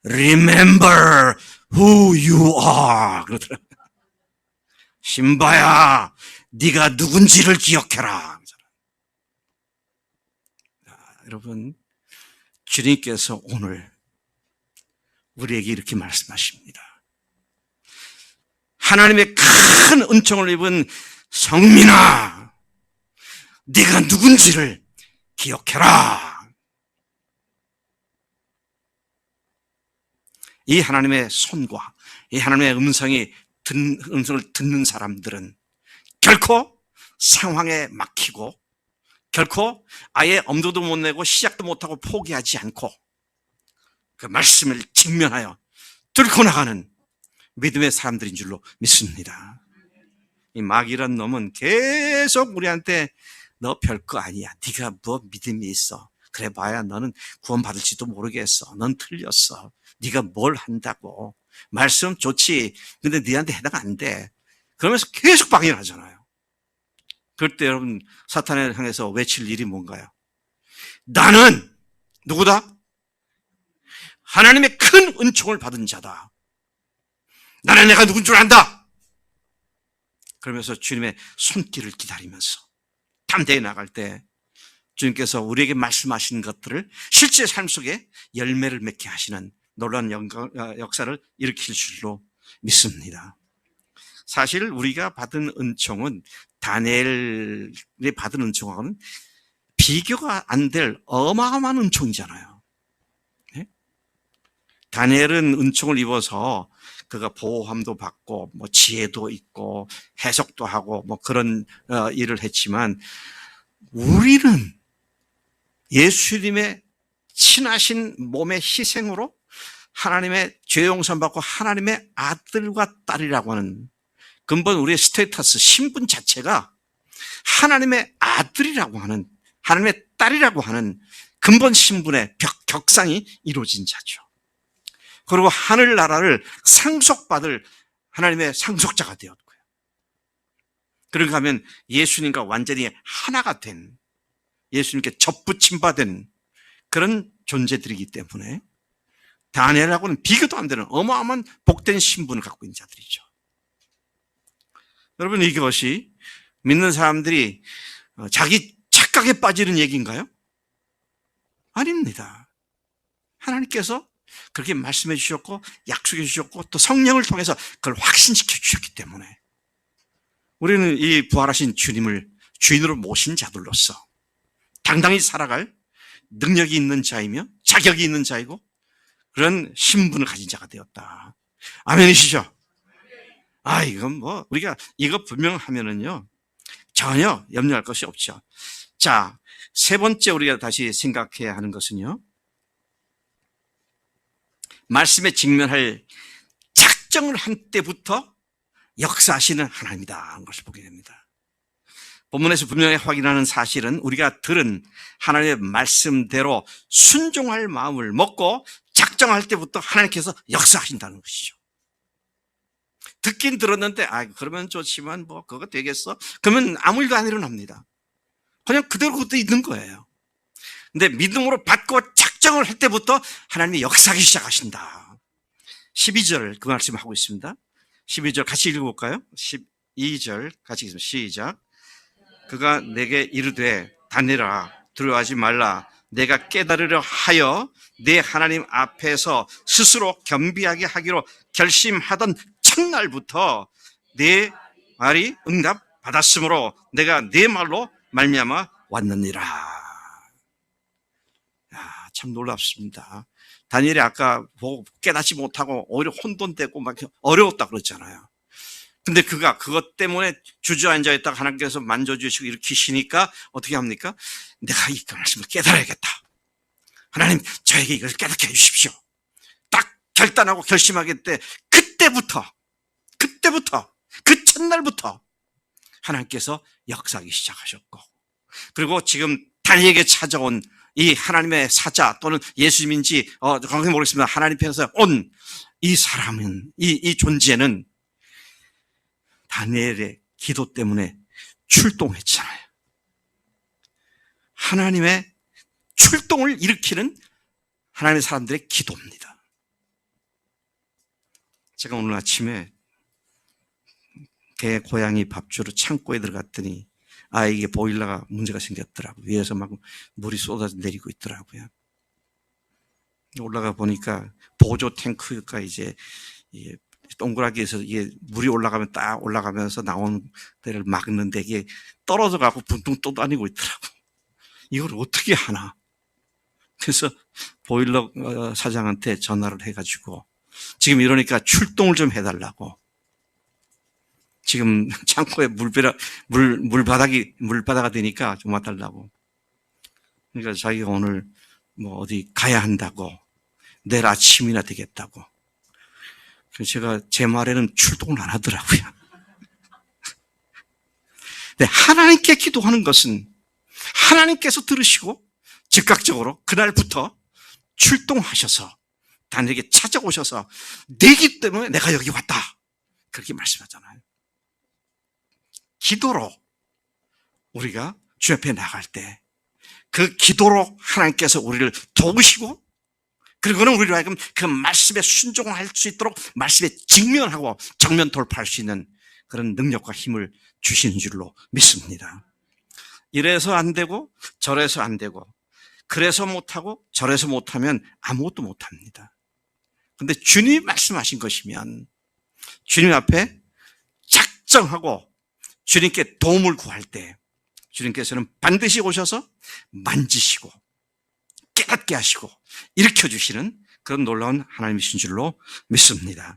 remember who you are. 그러더라고요. 심바야, 네가 누군지를 기억해라. 여러분, 주님께서 오늘 우리에게 이렇게 말씀하십니다. 하나님의 큰 은총을 입은 성민아, 네가 누군지를 기억해라. 이 하나님의 손과 이 하나님의 음성을 듣는 사람들은 결코 상황에 막히고 결코 아예 엄두도 못 내고 시작도 못하고 포기하지 않고 그 말씀을 직면하여 뚫고 나가는 믿음의 사람들인 줄로 믿습니다. 이 마귀란 놈은 계속 우리한테 너 별거 아니야. 네가 뭐 믿음이 있어. 그래 봐야 너는 구원받을지도 모르겠어. 넌 틀렸어. 네가 뭘 한다고. 말씀 좋지. 근데 네한테 해당 안 돼. 그러면서 계속 방해를 하잖아요. 그럴 때 여러분 사탄을 향해서 외칠 일이 뭔가요? 나는 누구다? 하나님의 큰 은총을 받은 자다. 나는 내가 누군 줄 안다. 그러면서 주님의 손길을 기다리면서 담대히 나갈 때 주님께서 우리에게 말씀하시는 것들을 실제 삶 속에 열매를 맺게 하시는 놀라운 역사를 일으킬 줄로 믿습니다. 사실 우리가 받은 은총은 다니엘이 받은 은총하고는 비교가 안 될 어마어마한 은총이잖아요. 네? 다니엘은 은총을 입어서 그가 보호함도 받고 뭐 지혜도 있고 해석도 하고 뭐 그런 일을 했지만 우리는 예수님의 친하신 몸의 희생으로 하나님의 죄 용서 받고 하나님의 아들과 딸이라고 하는 근본 우리의 스테이터스 신분 자체가 하나님의 아들이라고 하는 하나님의 딸이라고 하는 근본 신분의 격상이 이루어진 자죠. 그리고 하늘나라를 상속받을 하나님의 상속자가 되었고요. 그런가 하면 예수님과 완전히 하나가 된 예수님께 접붙임받은 그런 존재들이기 때문에 다니엘하고는 비교도 안 되는 어마어마한 복된 신분을 갖고 있는 자들이죠. 여러분 이것이 믿는 사람들이 자기 착각에 빠지는 얘기인가요? 아닙니다. 하나님께서 그렇게 말씀해 주셨고 약속해 주셨고 또 성령을 통해서 그걸 확신시켜 주셨기 때문에 우리는 이 부활하신 주님을 주인으로 모신 자들로서 당당히 살아갈 능력이 있는 자이며 자격이 있는 자이고 그런 신분을 가진 자가 되었다. 아멘이시죠? 이건 뭐 우리가 이거 분명하면은요 전혀 염려할 것이 없죠. 자, 세 번째 우리가 다시 생각해야 하는 것은요 말씀에 직면할 작정을 한 때부터 역사하시는 하나님이다 하는 것을 보게 됩니다. 본문에서 분명히 확인하는 사실은 우리가 들은 하나님의 말씀대로 순종할 마음을 먹고 작정할 때부터 하나님께서 역사하신다는 것이죠. 듣긴 들었는데 그러면 좋지만 뭐 그거 되겠어? 그러면 아무 일도 안 일어납니다. 그냥 그대로 그것도 있는 거예요. 근데 믿음으로 받고 작정을 할 때부터 하나님이 역사하기 시작하신다. 12절 그 말씀 하고 있습니다. 12절 같이 읽어볼까요? 12절 같이 읽습니다. 시작. 그가 내게 이르되 다니라 두려워하지 말라. 내가 깨달으려 하여 내 하나님 앞에서 스스로 겸비하게 하기로 결심하던 첫날부터 내 말이 응답 받았으므로 내가 내 말로 말미암아 왔느니라. 참 놀랍습니다. 다니엘이 아까 보고 깨닫지 못하고 오히려 혼돈되고 막 어려웠다 그랬잖아요. 근데 그가 그것 때문에 주저앉아 있다가 하나님께서 만져주시고 일으키시니까 어떻게 합니까? 내가 이 말씀을 깨달아야겠다. 하나님 저에게 이걸 깨닫게 해주십시오. 딱 결단하고 결심하게 때 그때부터 그 첫날부터 하나님께서 역사하기 시작하셨고, 그리고 지금 다니엘에게 찾아온 이 하나님의 사자 또는 예수님인지 정확히 모르겠습니다. 하나님 편에서 온 이 사람은 이 존재는 다니엘의 기도 때문에 출동했잖아요. 하나님의 출동을 일으키는 하나님의 사람들의 기도입니다. 제가 오늘 아침에 개 고양이 밥주러 창고에 들어갔더니 이게 보일러가 문제가 생겼더라고요. 위에서 막 물이 쏟아져 내리고 있더라고요. 올라가 보니까 보조 탱크가 이제 동그라기에서 이게 물이 올라가면 딱 올라가면서 나오는 데를 막는데 이게 떨어져 가고 붕붕 떠다니고 있더라고. 이걸 어떻게 하나? 그래서 보일러 사장한테 전화를 해가지고 지금 이러니까 출동을 좀 해달라고. 지금 창고에 물바다가 되니까 좀 와달라고. 그러니까 자기가 오늘 뭐 어디 가야 한다고, 내일 아침이나 되겠다고. 그래서 제가 제 말에는 출동을 안 하더라고요. 근데 하나님께 기도하는 것은 하나님께서 들으시고 즉각적으로 그날부터 출동하셔서 다니엘에게 찾아오셔서 내기 때문에 내가 여기 왔다. 그렇게 말씀하잖아요. 기도로 우리가 주 앞에 나갈 때 그 기도로 하나님께서 우리를 도우시고, 그리고는 우리로 하여금 그 말씀에 순종할 수 있도록 말씀에 직면하고 정면 돌파할 수 있는 그런 능력과 힘을 주시는 줄로 믿습니다. 이래서 안 되고 저래서 안 되고 그래서 못하고 저래서 못하면 아무것도 못합니다. 그런데 주님이 말씀하신 것이면 주님 앞에 작정하고 주님께 도움을 구할 때 주님께서는 반드시 오셔서 만지시고 깨닫게 하시고 일으켜주시는 그런 놀라운 하나님이신 줄로 믿습니다.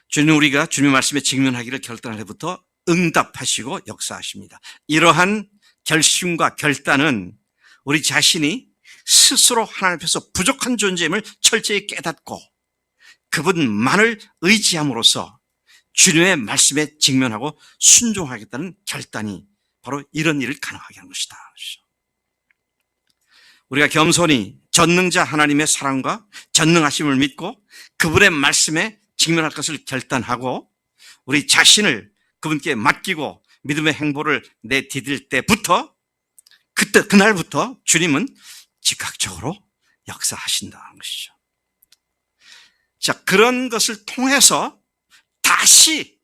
주님, 우리가 주님의 말씀에 직면하기를 결단할 때부터 응답하시고 역사하십니다. 이러한 결심과 결단은 우리 자신이 스스로 하나님 앞에서 부족한 존재임을 철저히 깨닫고 그분만을 의지함으로써 주님의 말씀에 직면하고 순종하겠다는 결단이 바로 이런 일을 가능하게 하는 것이다. 우리가 겸손히 전능자 하나님의 사랑과 전능하심을 믿고 그분의 말씀에 직면할 것을 결단하고 우리 자신을 그분께 맡기고 믿음의 행보를 내디딜 때부터 그날부터 주님은 즉각적으로 역사하신다는 것이죠. 자, 그런 것을 통해서 다시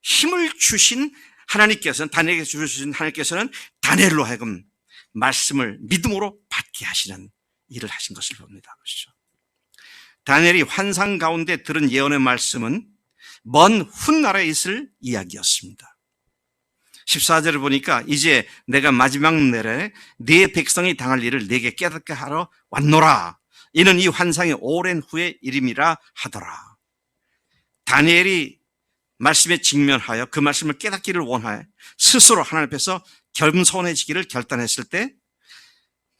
힘을 주신 하나님께서는, 다니엘에게 주신 하나님께서는 다니엘로 하여금 말씀을 믿음으로 받게 하시는 일을 하신 것을 봅니다. 그렇죠? 다니엘이 환상 가운데 들은 예언의 말씀은 먼 훗날에 있을 이야기였습니다. 14절을 보니까 이제 내가 마지막 날에 네 백성이 당할 일을 내게 깨닫게 하러 왔노라. 이는 이 환상이 오랜 후의 일임이라 하더라. 다니엘이 말씀에 직면하여 그 말씀을 깨닫기를 원하여 스스로 하나님 앞에서 겸손해지기를 결단했을 때,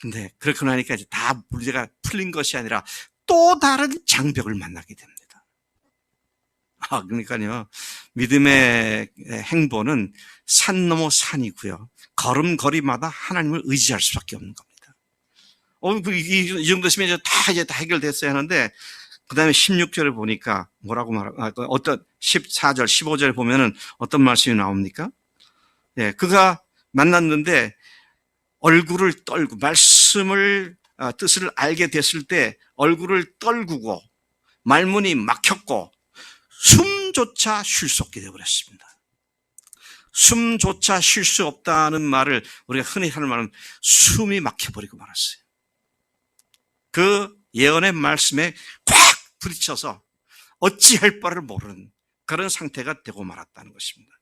근데 그렇게 나니까 이제 다 문제가 풀린 것이 아니라 또 다른 장벽을 만나게 됩니다. 그러니까요. 믿음의 행보는 산 넘어 산이고요. 걸음걸이마다 하나님을 의지할 수밖에 없는 겁니다. 이 정도시면 이제 다 해결됐어야 하는데, 그 다음에 16절을 보니까 뭐라고 어떤 14절, 15절 보면은 어떤 말씀이 나옵니까? 예, 그가 만났는데 얼굴을 떨고 말씀을 뜻을 알게 됐을 때 얼굴을 떨구고 말문이 막혔고 숨조차 쉴 수 없게 되어버렸습니다. 숨조차 쉴 수 없다는 말을 우리가 흔히 하는 말은 숨이 막혀버리고 말았어요. 그 예언의 말씀에 꽉 부딪혀서 어찌할 바를 모르는 그런 상태가 되고 말았다는 것입니다.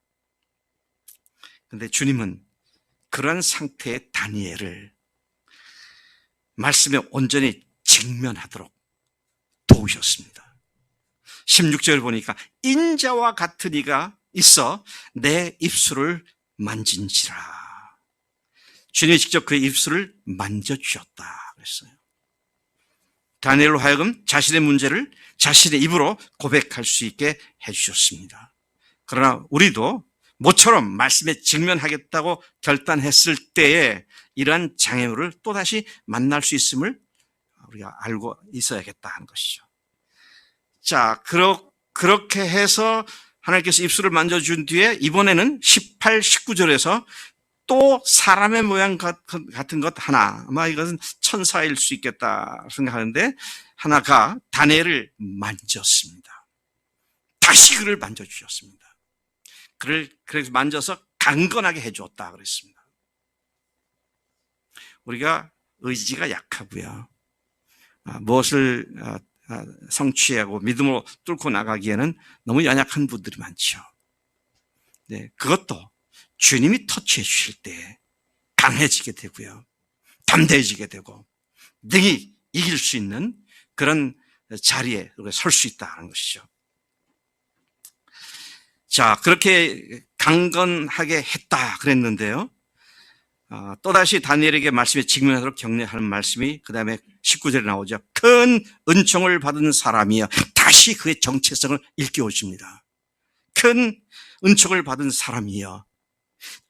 그런데 주님은 그런 상태의 다니엘을 말씀에 온전히 직면하도록 도우셨습니다. 16절 보니까 인자와 같은 이가 있어 내 입술을 만진지라. 주님이 직접 그의 입술을 만져주셨다 그랬어요. 다니엘로 하여금 자신의 문제를 자신의 입으로 고백할 수 있게 해주셨습니다. 그러나 우리도 모처럼 말씀에 직면하겠다고 결단했을 때에 이러한 장애물을 또다시 만날 수 있음을 우리가 알고 있어야겠다 하는 것이죠. 자, 그렇게 해서 하나님께서 입술을 만져준 뒤에 이번에는 18, 19절에서 또 사람의 모양 같은 것 하나, 아마 이것은 천사일 수 있겠다 생각하는데 하나가 다니엘을 만졌습니다. 다시 그를 만져주셨습니다. 그를 그래서 만져서 강건하게 해주었다 그랬습니다. 우리가 의지가 약하고요. 무엇을 성취하고 믿음으로 뚫고 나가기에는 너무 연약한 분들이 많죠. 네, 그것도 주님이 터치해 주실 때 강해지게 되고요. 담대해지게 되고 능히 이길 수 있는 그런 자리에 설 수 있다는 것이죠. 자, 그렇게 강건하게 했다 그랬는데요. 또다시 다니엘에게 말씀에 직면하도록 격려하는 말씀이 그 다음에 19절에 나오죠. 큰 은총을 받은 사람이여. 다시 그의 정체성을 일깨워줍니다. 큰 은총을 받은 사람이여.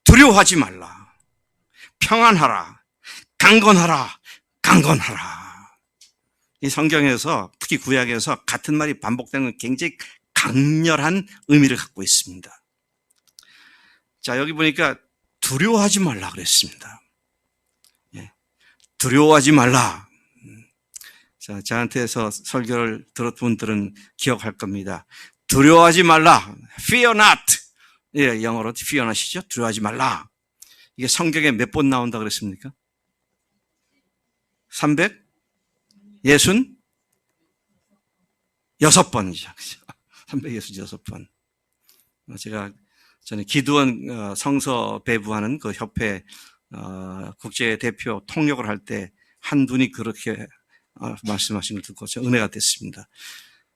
두려워하지 말라. 평안하라. 강건하라. 강건하라. 이 성경에서 특히 구약에서 같은 말이 반복되는 건 굉장히 강렬한 의미를 갖고 있습니다. 자, 여기 보니까 두려워하지 말라 그랬습니다. 예, 두려워하지 말라. 자, 저한테서 설교를 들었던 분들은 기억할 겁니다. 두려워하지 말라. Fear not. 예, 영어로 fear not이죠. 두려워하지 말라. 이게 성경에 몇 번 나온다 그랬습니까? 366번이죠. 366번. 제가 전에 기도원 성서 배부하는 그 협회 국제 대표 통역을 할 때 한 분이 그렇게 말씀하신 걸 듣고 제가 은혜가 됐습니다.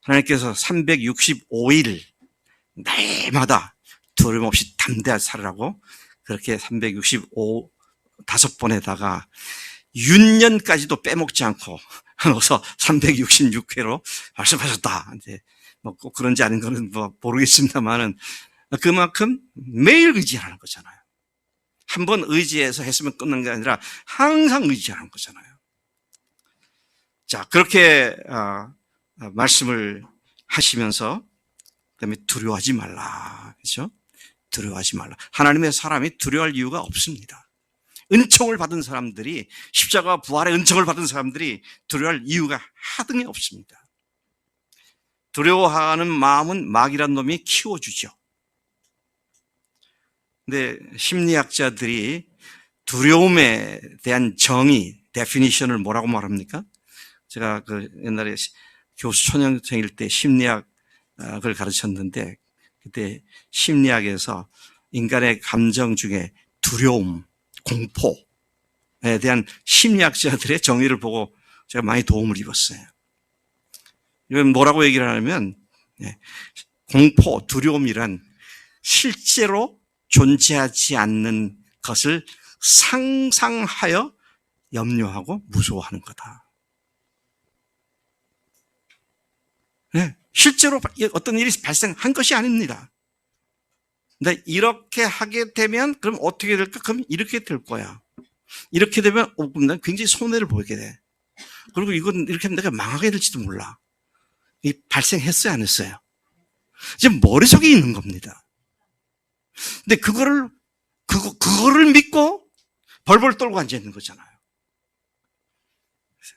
하나님께서 365일 날마다 두려움 없이 담대하게 살으라고 그렇게 365번에다가 윤년까지도 빼먹지 않고 넣어서 366회로 말씀하셨다. 이제 뭐 꼭 그런지 아닌 거는 뭐 모르겠습니다만은 그만큼 매일 의지하는 거잖아요. 한 번 의지해서 했으면 끝난 게 아니라 항상 의지하는 거잖아요. 자, 그렇게 말씀을 하시면서 그다음에 두려워하지 말라. 그렇죠? 두려워하지 말라. 하나님의 사람이 두려워할 이유가 없습니다. 은총을 받은 사람들이, 십자가 부활의 은총을 받은 사람들이 두려워할 이유가 하등이 없습니다. 두려워하는 마음은 마귀란 놈이 키워주죠. 근데 심리학자들이 두려움에 대한 정의, 데피니션을 뭐라고 말합니까? 제가 그 옛날에 교수 초년생일 때 심리학을 가르쳤는데 그때 심리학에서 인간의 감정 중에 두려움, 공포에 대한 심리학자들의 정의를 보고 제가 많이 도움을 입었어요. 이건 뭐라고 얘기를 하냐면 공포, 두려움이란 실제로 존재하지 않는 것을 상상하여 염려하고 무서워하는 거다. 네, 실제로 어떤 일이 발생한 것이 아닙니다. 근데 이렇게 하게 되면 그럼 어떻게 될까? 그럼 이렇게 될 거야. 이렇게 되면 난 굉장히 손해를 보게 돼. 그리고 이건 이렇게 하면 내가 망하게 될지도 몰라. 이 발생했어요, 안 했어요? 지금 머릿속에 있는 겁니다. 근데 그거를 믿고 벌벌 떨고 앉아 있는 거잖아요.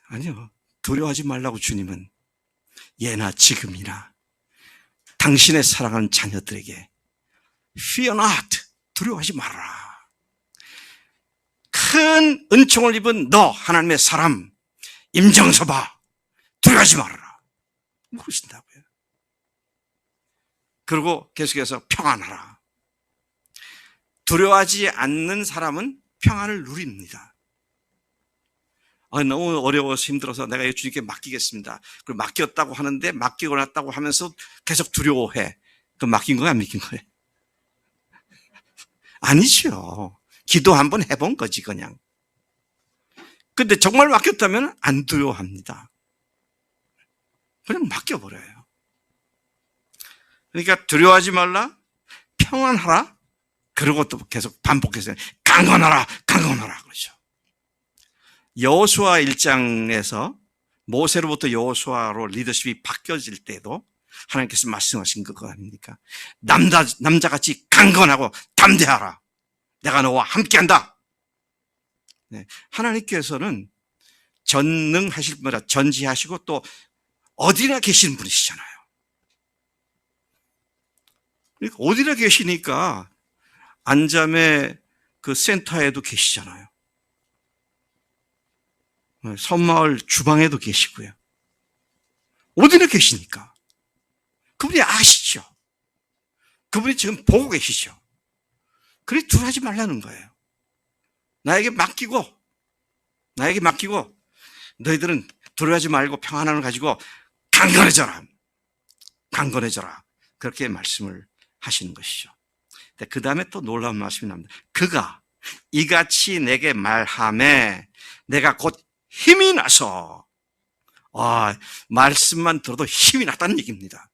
아니요. 두려워하지 말라고 주님은 예나 지금이나 당신의 사랑하는 자녀들에게 Fear not. 두려워하지 말아라. 큰 은총을 입은 너 하나님의 사람 임정서봐. 두려워하지 말아라. 그러신다고요. 그리고 계속해서 평안하라. 두려워하지 않는 사람은 평안을 누립니다. 너무 어려워서 힘들어서 내가 주님께 맡기겠습니다. 그리고 맡겼다고 하는데 맡기고 났다고 하면서 계속 두려워해. 그럼 맡긴 거야, 안 맡긴 거야? 아니죠. 기도 한번 해본 거지, 그냥. 근데 정말 맡겼다면 안 두려워합니다. 그냥 맡겨버려요. 그러니까 두려워하지 말라, 평안하라, 그리고 또 계속 반복해서 강건하라, 강건하라 그러죠. 여호수아 1장에서 모세로부터 여호수아로 리더십이 바뀌어질 때도 하나님께서 말씀하신 그거 아닙니까? 남자같이 강건하고 담대하라. 내가 너와 함께한다. 네, 하나님께서는 전능하실 분이라 전지하시고 또 어디나 계시는 분이시잖아요. 그러니까 어디나 계시니까 안잠의 그 센터에도 계시잖아요. 섬마을 주방에도 계시고요. 어디나 계시니까. 그분이 아시죠. 그분이 지금 보고 계시죠. 그래 두려워하지 말라는 거예요. 나에게 맡기고 너희들은 두려워하지 말고 평안함을 가지고 강건해져라. 그렇게 말씀을 하시는 것이죠. 그 다음에 또 놀라운 말씀이 납니다. 그가 이같이 내게 말하매 내가 곧 힘이 나서 말씀만 들어도 힘이 났다는 얘기입니다.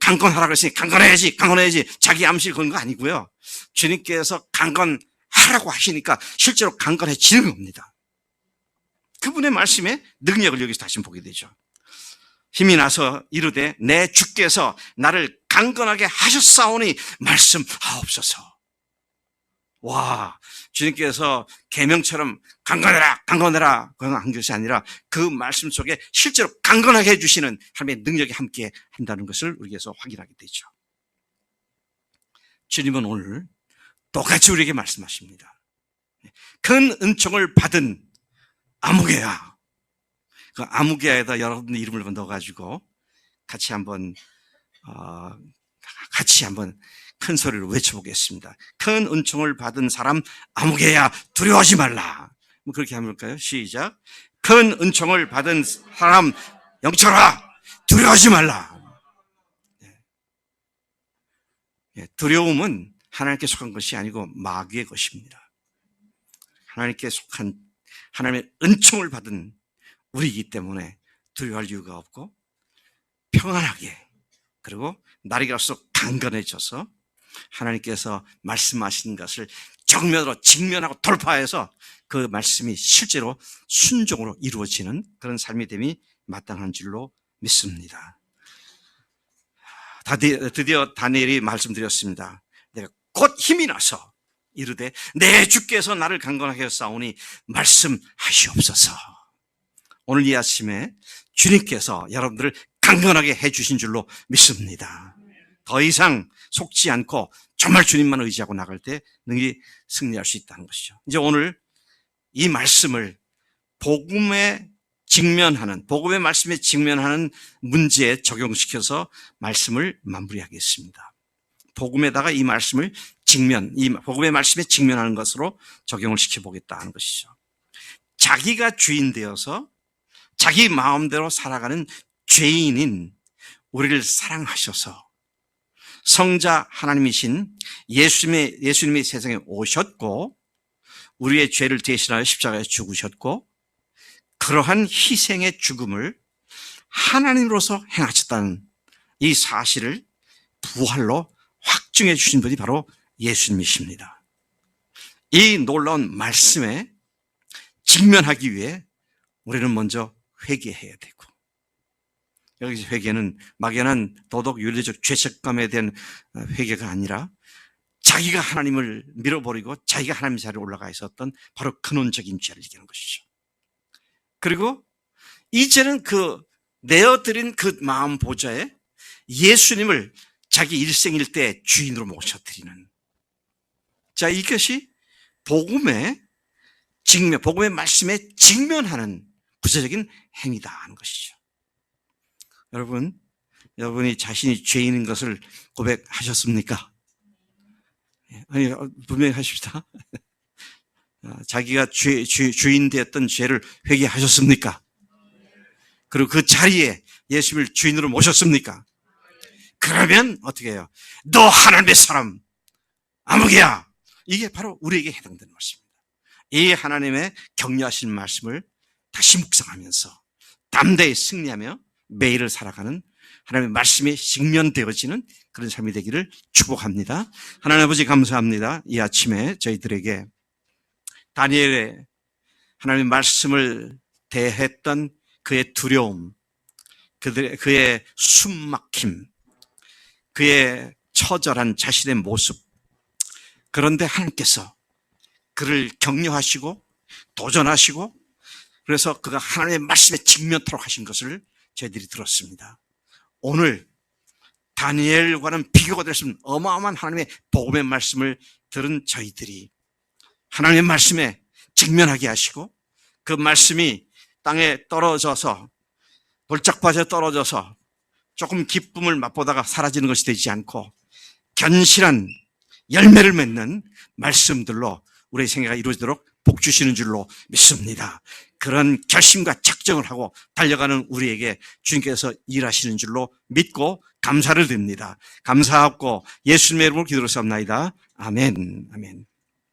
강건하라 그랬으니 강건해야지 자기 암시 그런 거 아니고요. 주님께서 강건하라고 하시니까 실제로 강건해지는 겁니다. 그분의 말씀에 능력을 여기서 다시 보게 되죠. 힘이 나서 이르되 내 주께서 나를 강건하게 하셨사오니 말씀하옵소서. 와, 주님께서 계명처럼 강건해라 그런 한 것이 아니라 그 말씀 속에 실제로 강건하게 해주시는 하나님의 능력이 함께 한다는 것을 우리에게서 확인하게 되죠. 주님은 오늘 똑같이 우리에게 말씀하십니다. 큰 은총을 받은 아무개야. 그 아무개야에다 여러분의 이름을 넣어가지고 같이 한번 큰 소리로 외쳐보겠습니다. 큰 은총을 받은 사람 아무개야 두려워하지 말라. 그렇게 한번 볼까요? 시작. 큰 은총을 받은 사람 영철아 두려워하지 말라. 두려움은 하나님께 속한 것이 아니고 마귀의 것입니다. 하나님께 속한 하나님의 은총을 받은 우리이기 때문에 두려워할 이유가 없고 평안하게 그리고 날이 갈수록 강건해져서 하나님께서 말씀하신 것을 정면으로 직면하고 돌파해서 그 말씀이 실제로 순종으로 이루어지는 그런 삶이 됨이 마땅한 줄로 믿습니다. 드디어 다니엘이 말씀드렸습니다. 내가 곧 힘이 나서 이르되 내 주께서 나를 강건하게 하사오니 말씀하시옵소서. 오늘 이 아침에 주님께서 여러분들을 강건하게 해주신 줄로 믿습니다. 더 이상 속지 않고 정말 주님만 의지하고 나갈 때 능히 승리할 수 있다는 것이죠. 이제 오늘 이 말씀을 복음의 말씀에 직면하는 문제에 적용시켜서 말씀을 마무리하겠습니다. 복음에다가 이 말씀을 복음의 말씀에 직면하는 것으로 적용을 시켜보겠다는 것이죠. 자기가 주인 되어서 자기 마음대로 살아가는 죄인인 우리를 사랑하셔서 성자 하나님이신 예수님이 세상에 오셨고 우리의 죄를 대신하여 십자가에 죽으셨고 그러한 희생의 죽음을 하나님으로서 행하셨다는 이 사실을 부활로 확증해 주신 분이 바로 예수님이십니다. 이 놀라운 말씀에 직면하기 위해 우리는 먼저 회개해야 되고, 여기서 회개는 막연한 도덕 윤리적 죄책감에 대한 회개가 아니라 자기가 하나님을 밀어버리고 자기가 하나님 자리에 올라가 있었던 바로 근원적인 죄를 얘기하는 것이죠. 그리고 이제는 그 내어드린 그 마음 보좌에 예수님을 자기 일생일대 주인으로 모셔드리는, 자, 이것이 복음의 직면, 복음의 말씀에 직면하는 구체적인 행위다 하는 것이죠. 여러분이 자신이 죄인인 것을 고백하셨습니까? 아니, 분명히 하십시다. 자기가 주인 되었던 죄를 회개하셨습니까? 그리고 그 자리에 예수님을 주인으로 모셨습니까? 그러면 어떻게 해요? 너 하나님의 사람, 아무개야. 이게 바로 우리에게 해당되는 것입니다. 이 하나님의 격려하신 말씀을 다시 묵상하면서 담대히 승리하며 매일을 살아가는 하나님의 말씀에 직면되어지는 그런 삶이 되기를 축복합니다. 하나님 아버지 감사합니다. 이 아침에 저희들에게 다니엘의 하나님의 말씀을 대했던 그의 두려움, 그의 숨막힘, 그의 처절한 자신의 모습, 그런데 하나님께서 그를 격려하시고 도전하시고 그래서 그가 하나님의 말씀에 직면토록 하신 것을 저희들이 들었습니다. 오늘 다니엘과는 비교가 될 수 없는 어마어마한 하나님의 복음의 말씀을 들은 저희들이 하나님의 말씀에 직면하게 하시고 그 말씀이 땅에 떨어져서 돌짝밭에 떨어져서 조금 기쁨을 맛보다가 사라지는 것이 되지 않고 견실한 열매를 맺는 말씀들로 우리의 생애가 이루어지도록 복 주시는 줄로 믿습니다. 그런 결심과 작정을 하고 달려가는 우리에게 주님께서 일하시는 줄로 믿고 감사를 드립니다. 감사하고 예수님의 이름으로 기도를 삼나이다. 아멘. 아멘.